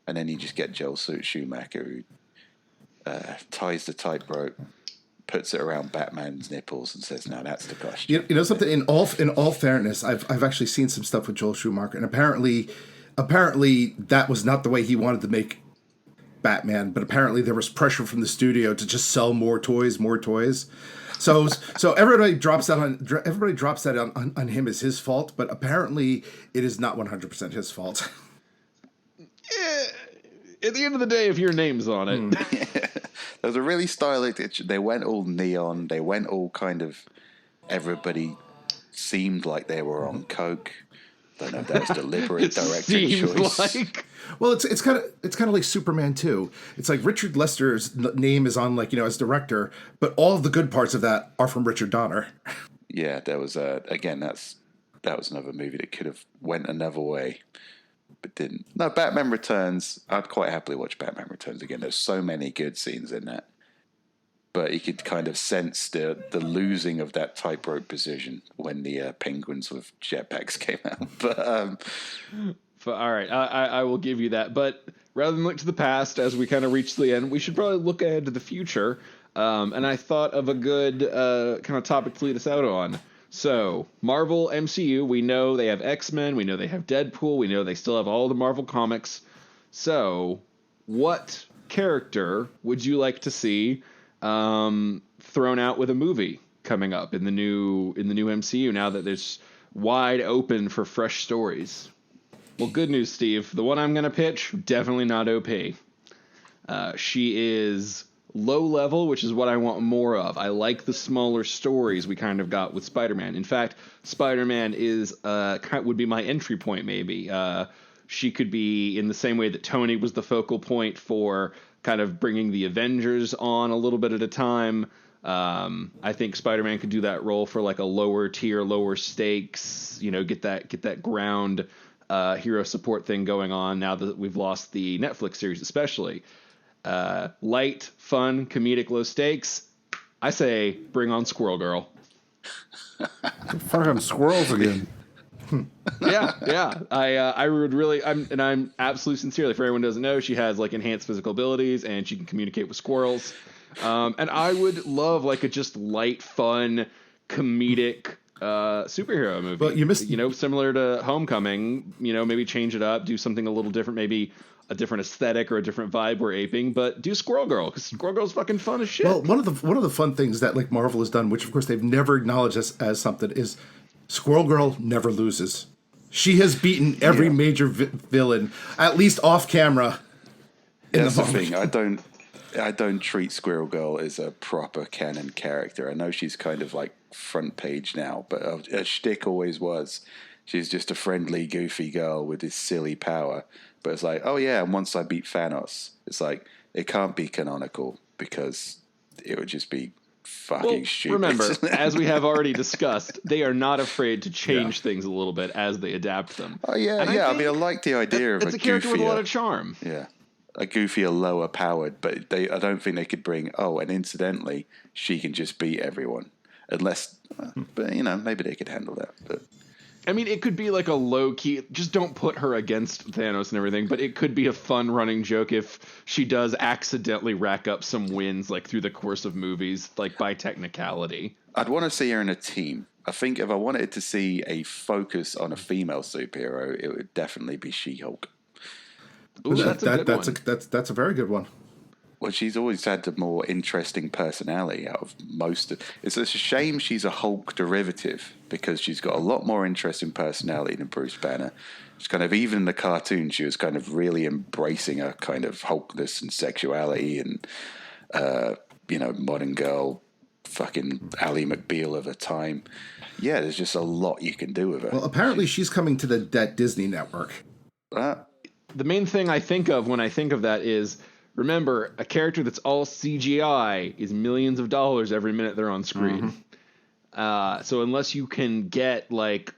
and then you just get Joel Schumacher who ties the tightrope, puts it around Batman's nipples, and says, "No, that's the costume." You know something. In all fairness, I've actually seen some stuff with Joel Schumacher, and apparently that was not the way he wanted to make Batman. But apparently there was pressure from the studio to just sell more toys. So everybody drops that on him as his fault. But apparently it is not 100% his fault. At the end of the day, if your name's on it. There was a really stylish. They went all neon. They went all kind of. Everybody seemed like they were on coke. Don't know if that was deliberate directing choice. Like... Well, it's kind of like Superman 2. It's like Richard Lester's name is on, like, you know, as director, but all of the good parts of that are from Richard Donner. Yeah, there was again. That was another movie that could have went another way, but didn't. No, Batman Returns. I'd quite happily watch Batman Returns again. There's so many good scenes in that, but you could kind of sense the losing of that tightrope position when the penguins with jetpacks came out. But all right, I will give you that. But rather than look to the past as we kind of reach the end, we should probably look ahead to the future. And I thought of a good kind of topic to lead us out on. So, Marvel MCU, we know they have X-Men, we know they have Deadpool, we know they still have all the Marvel comics. So, what character would you like to see thrown out with a movie coming up in the new MCU now that there's wide open for fresh stories? Well, good news, Steve. The one I'm going to pitch, definitely not OP. She is low level, which is what I want more of. I like the smaller stories we kind of got with Spider-Man. In fact, Spider-Man would be my entry point, maybe. She could be in the same way that Tony was the focal point for kind of bringing the Avengers on a little bit at a time. I think Spider-Man could do that role for like a lower tier, lower stakes, you know, get that ground hero support thing going on now that we've lost the Netflix series, especially. Light, fun, comedic, low stakes. I say bring on Squirrel Girl. Fucking squirrels again. Yeah. I would really. I'm absolutely sincerely. For everyone who doesn't know, she has like enhanced physical abilities and she can communicate with squirrels. And I would love like a just light, fun, comedic superhero movie. But you missed, similar to Homecoming. Maybe change it up, do something a little different, maybe a different aesthetic or a different vibe we're aping, but do Squirrel Girl, because Squirrel Girl's fucking fun as shit. Well, one of the fun things that like Marvel has done, which of course they've never acknowledged as something, is Squirrel Girl never loses. She has beaten every major villain, at least off camera. That's the thing. I don't treat Squirrel Girl as a proper canon character. I know she's kind of like front page now, but her shtick always was she's just a friendly, goofy girl with this silly power. But it's like, oh yeah, and once I beat Thanos, it's like, it can't be canonical because it would just be fucking stupid. Remember, as we have already discussed, they are not afraid to change things a little bit as they adapt them. Oh yeah, and I mean, I like the idea of it's a character with a lot of charm. Yeah. A goofier, lower powered, but I don't think they could bring, and incidentally, she can just beat everyone. Unless, but maybe they could handle that. But I mean, it could be like a low key, just don't put her against Thanos and everything, but it could be a fun running joke if she does accidentally rack up some wins, like through the course of movies, like by technicality. I'd want to see her in a team. I think if I wanted to see a focus on a female superhero, it would definitely be She-Hulk. Ooh, that's a good one. That's a very good one. Well, she's always had the more interesting personality out of most of... It's a shame she's a Hulk derivative because she's got a lot more interesting personality than Bruce Banner. It's kind of, even in the cartoon, she was kind of really embracing her kind of Hulkness and sexuality and, modern girl, fucking Ally McBeal of her time. Yeah, there's just a lot you can do with her. Well, apparently she's coming to that Disney network. The main thing I think of when I think of that is... Remember, a character that's all CGI is millions of dollars every minute they're on screen. Mm-hmm. So unless you can get, like,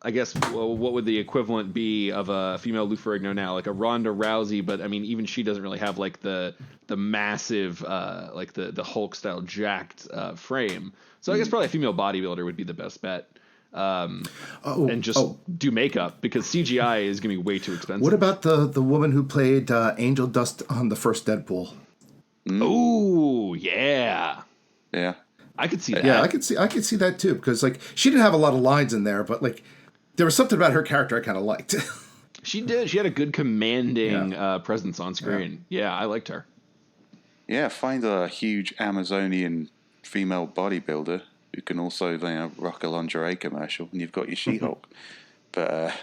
I guess, what would the equivalent be of a female Lou Ferrigno now? Like a Ronda Rousey, but, I mean, even she doesn't really have, like, the massive, like, the Hulk-style jacked frame. So I guess probably a female bodybuilder would be the best bet. and just do makeup, because CGI is going to be way too expensive. What about the woman who played Angel Dust on the first Deadpool? Ooh, yeah. Yeah. I could see that. Yeah, I could see that too, because like she didn't have a lot of lines in there, but like there was something about her character I kind of liked. She did. She had a good commanding presence on screen. Yeah, I liked her. Yeah, find a huge Amazonian female bodybuilder who can also rock a lingerie commercial, and you've got your She-Hulk. But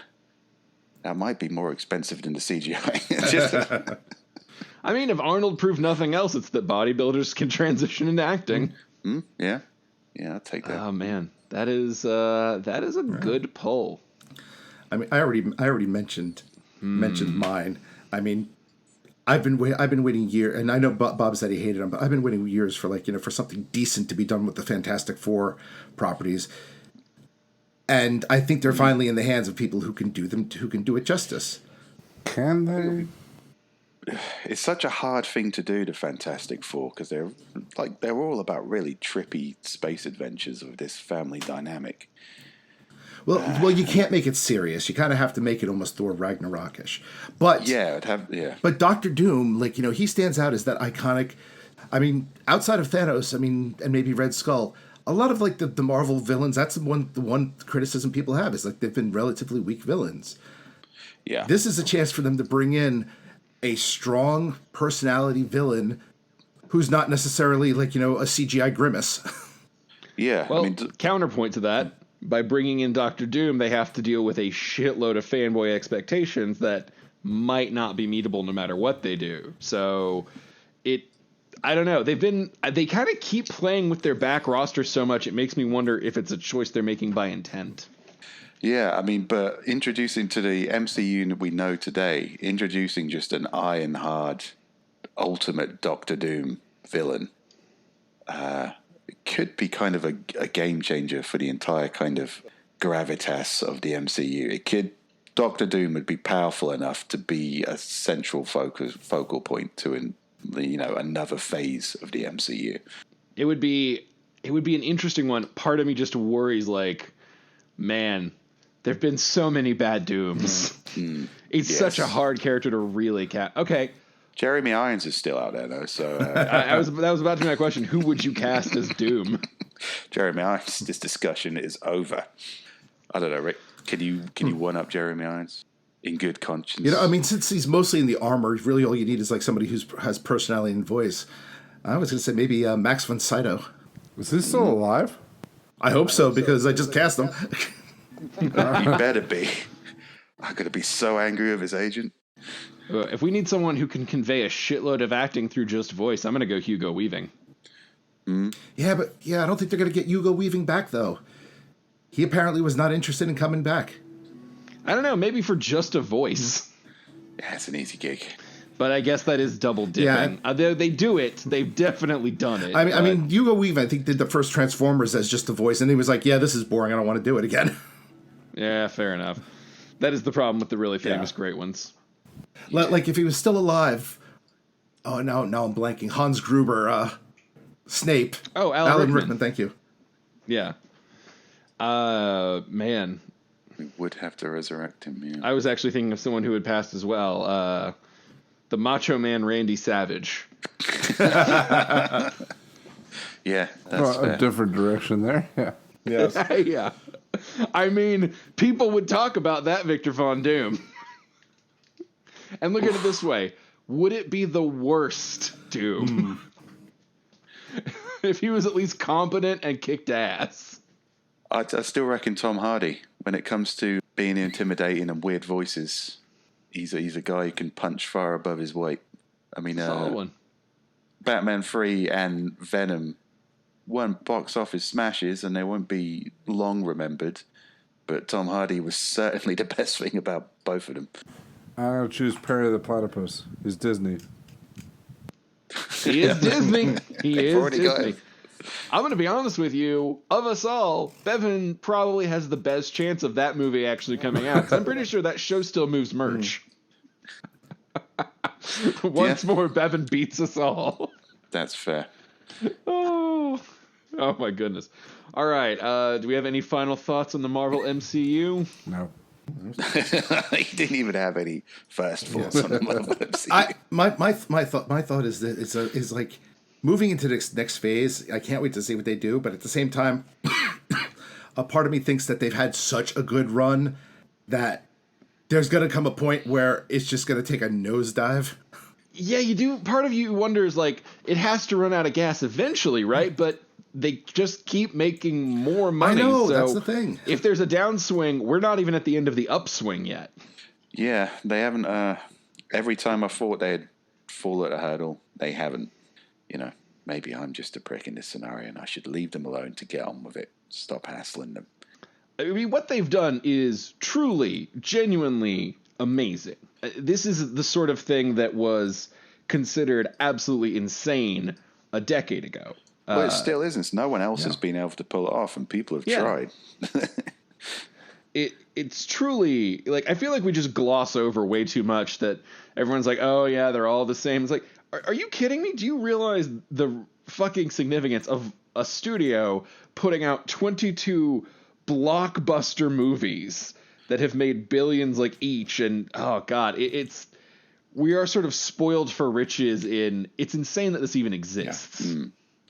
that might be more expensive than the CGI. I mean, if Arnold proved nothing else, it's that bodybuilders can transition into acting. Yeah, I'll take that. Oh man, that is a good pull. I mean, I already mentioned mine. I mean, I've been waiting years, and I know Bob said he hated them, but I've been waiting years for for something decent to be done with the Fantastic Four properties, and I think they're finally in the hands of people who can do it justice. Can they? It's such a hard thing to do, the Fantastic Four, because they're all about really trippy space adventures of this family dynamic. Well, you can't make it serious. You kind of have to make it almost Thor Ragnarokish. But But Doctor Doom, he stands out as that iconic. I mean, outside of Thanos, and maybe Red Skull, a lot of the Marvel villains. That's the one criticism people have is they've been relatively weak villains. Yeah, this is a chance for them to bring in a strong personality villain who's not necessarily a CGI grimace. Yeah. Well, counterpoint to that, by bringing in Doctor Doom, they have to deal with a shitload of fanboy expectations that might not be meetable no matter what they do. So I don't know. They kind of keep playing with their back roster so much, it makes me wonder if it's a choice they're making by intent. Yeah, but introducing to the MCU that we know today, introducing just an iron-hard, ultimate Doctor Doom villain, it could be kind of a game changer for the entire kind of gravitas of the MCU. Doctor Doom would be powerful enough to be a central focal point to another phase of the MCU. It would be an interesting one. Part of me just worries, man, there've been so many bad Dooms. It's such a hard character to really cast. Okay. Jeremy Irons is still out there, though. So that was about to be my question. Who would you cast as Doom? Jeremy Irons. This discussion is over. I don't know, Rick. Can you one up Jeremy Irons in good conscience? Since he's mostly in the armor, really all you need is somebody who has personality and voice. I was going to say maybe Max von Sydow. Is he still alive? I hope so, because I just cast him. He better be. I'm going to be so angry with his agent. If we need someone who can convey a shitload of acting through just voice, I'm going to go Hugo Weaving. Yeah, but I don't think they're going to get Hugo Weaving back, though. He apparently was not interested in coming back. I don't know, maybe for just a voice. Yeah, it's an easy gig. But I guess that is double dipping. Yeah. They do it. They've definitely done it. I mean, Hugo Weaving, I think, did the first Transformers as just a voice, and he was like, yeah, this is boring. I don't want to do it again. Yeah, fair enough. That is the problem with the really famous great ones. If he was still alive. Oh, now I'm blanking. Hans Gruber, Snape. Oh, Alan Rickman. Thank you. Yeah. Man. We would have to resurrect him. Yeah. I was actually thinking of someone who had passed as well. The Macho Man Randy Savage. Yeah, that's a different direction there. Yeah. Yes. Yeah. I mean, people would talk about that Victor Von Doom. And look at it this way. Would it be the worst Doom? If he was at least competent and kicked ass. I still reckon Tom Hardy, when it comes to being intimidating and weird voices, he's a guy who can punch far above his weight. I mean, solid one. Batman 3 and Venom weren't box office smashes, and they won't be long remembered. But Tom Hardy was certainly the best thing about both of them. I'm going to choose Perry the Platypus. He's Disney. He is Disney. He is Disney. I'm going to be honest with you. Of us all, Bevan probably has the best chance of that movie actually coming out. 'Cause I'm pretty sure that show still moves merch. Once more, Bevan beats us all. That's fair. Oh my goodness. All right. Do we have any final thoughts on the Marvel MCU? No. He didn't even have any first thoughts on the Marvel MCU. My thought is that is like moving into this next phase. I can't wait to see what they do, but at the same time, a part of me thinks that they've had such a good run that there's going to come a point where it's just going to take a nosedive. Yeah, you do. Part of you wonders, like, it has to run out of gas eventually, right? But they just keep making more money. I know, so that's the thing. If there's a downswing, we're not even at the end of the upswing yet. Yeah, they haven't. Every time I thought they'd fall at a hurdle, they haven't. You know, maybe I'm just a prick in this scenario, and I should leave them alone to get on with it. Stop hassling them. I mean, what they've done is truly, genuinely amazing. This is the sort of thing that was considered absolutely insane a decade ago. Well, it still isn't. No one else has been able to pull it off, and people have tried. It's truly, like, I feel like we just gloss over way too much that everyone's like, oh yeah, they're all the same. It's like, are you kidding me? Do you realize the fucking significance of a studio putting out 22 blockbuster movies that have made billions like each? And oh god, we are sort of spoiled for riches. It's insane that this even exists.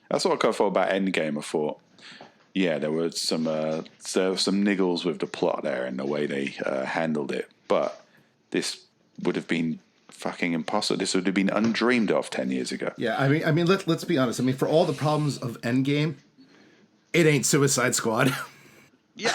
That's what I thought about Endgame. I thought, yeah, there were some niggles with the plot there and the way they handled it, but this would have been fucking impossible. This would have been undreamed of 10 years ago. Yeah, I mean, let's be honest. I mean, for all the problems of Endgame, it ain't Suicide Squad. Yeah.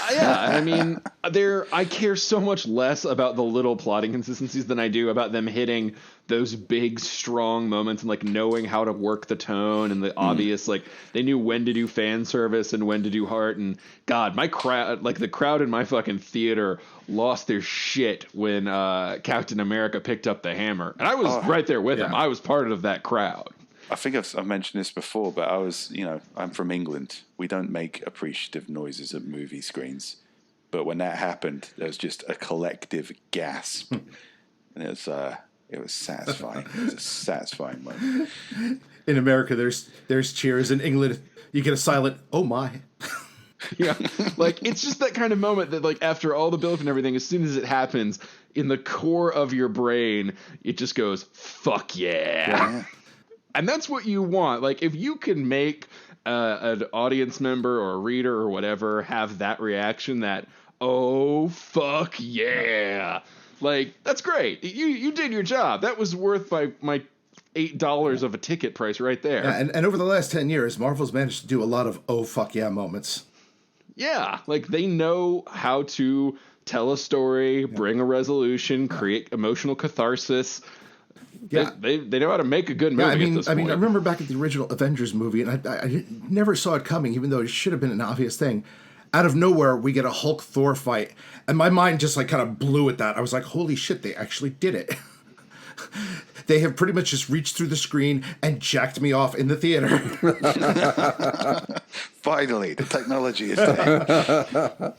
I mean, I care so much less about the little plotting consistencies than I do about them hitting those big, strong moments and like knowing how to work the tone and the obvious, like they knew when to do fan service and when to do heart. And God, my crowd, like the crowd in my fucking theater lost their shit when Captain America picked up the hammer. And I was right there with him. I was part of that crowd. I think I've mentioned this before, but I'm from England. We don't make appreciative noises at movie screens. But when that happened, there was just a collective gasp. And it was satisfying. It was a satisfying moment. In America, there's cheers. In England, you get a silent, oh my. Yeah, like it's just that kind of moment that, like, after all the build and everything, as soon as it happens, in the core of your brain, it just goes, fuck yeah. And that's what you want. Like, if you can make an audience member or a reader or whatever have that reaction, that, oh, fuck yeah. Like, that's great. You did your job. That was worth my $8 of a ticket price right there. Yeah, and over the last 10 years, Marvel's managed to do a lot of oh, fuck yeah moments. Yeah, like they know how to tell a story, bring a resolution, create emotional catharsis. Yeah, they know how to make a good movie. I mean, I remember back at the original Avengers movie, and I never saw it coming, even though it should have been an obvious thing. Out of nowhere, we get a Hulk Thor fight, and my mind just like kind of blew at that. I was like, "Holy shit! They actually did it." They have pretty much just reached through the screen and jacked me off in the theater. Finally, the technology is there.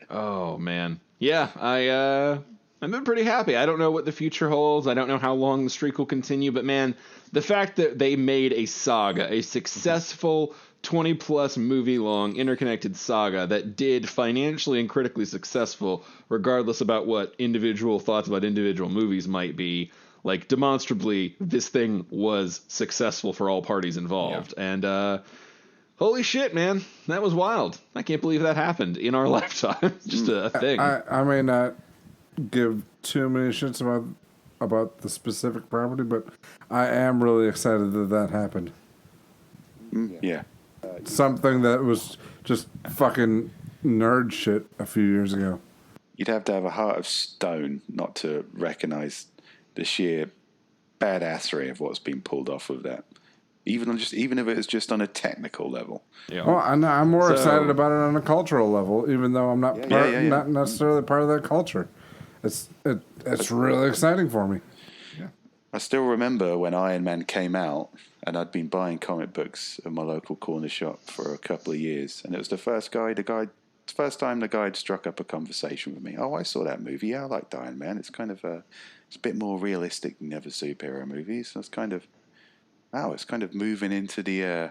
Oh man, yeah, I've been pretty happy. I don't know what the future holds. I don't know how long the streak will continue, but man, the fact that they made a saga, a successful 20-plus movie-long interconnected saga that did financially and critically successful, regardless about what individual thoughts about individual movies might be, like demonstrably, this thing was successful for all parties involved. Yeah. And holy shit, man, that was wild. I can't believe that happened in our lifetime. Just a thing. I may not give too many shits about the specific property, but I am really excited that happened. Yeah. Something that was just fucking nerd shit a few years ago. You'd have to have a heart of stone not to recognize the sheer badassery of what's been pulled off of that. Even if it was just on a technical level. Yeah. Well, I'm more excited about it on a cultural level, even though I'm not not necessarily part of that culture. It's really exciting for me. Yeah. I still remember when Iron Man came out, and I'd been buying comic books at my local corner shop for a couple of years, and it was the first time the guy had struck up a conversation with me. Oh, I saw that movie. Yeah, I liked Iron Man. It's kind of it's a bit more realistic than the other superhero movies. So it's kind of moving into the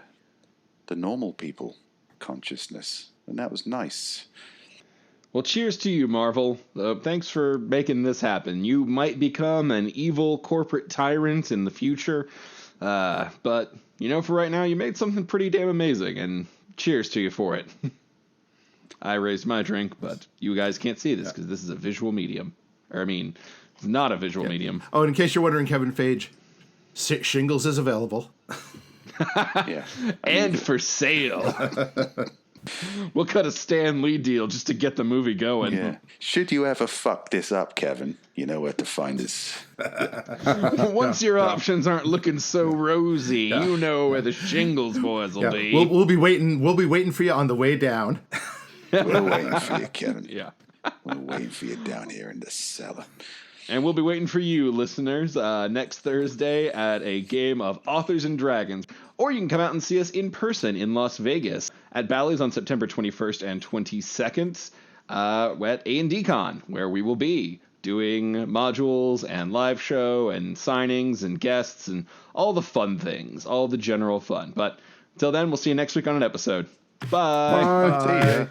normal people consciousness. And that was nice. Well, cheers to you, Marvel. Thanks for making this happen. You might become an evil corporate tyrant in the future, but, for right now, you made something pretty damn amazing, and cheers to you for it. I raised my drink, but you guys can't see this because this is a visual medium. It's not a visual medium. Oh, and in case you're wondering, Kevin Feige, Shingles is available. Yeah. And for sale. We'll cut a Stan Lee deal just to get the movie going. Yeah. Should you ever fuck this up, Kevin, you know where to find us. Once your options aren't looking so rosy, you know where the Shingles boys will be. We'll be waiting. We'll be waiting for you on the way down. We're waiting for you, Kevin. Yeah. We're waiting for you down here in the cellar. And we'll be waiting for you, listeners, next Thursday at a game of Authors and Dragons. Or you can come out and see us in person in Las Vegas at Bally's on September 21st and 22nd at A&D Con, where we will be doing modules and live show and signings and guests and all the fun things, all the general fun. But until then, we'll see you next week on an episode. Bye. Bye. See ya.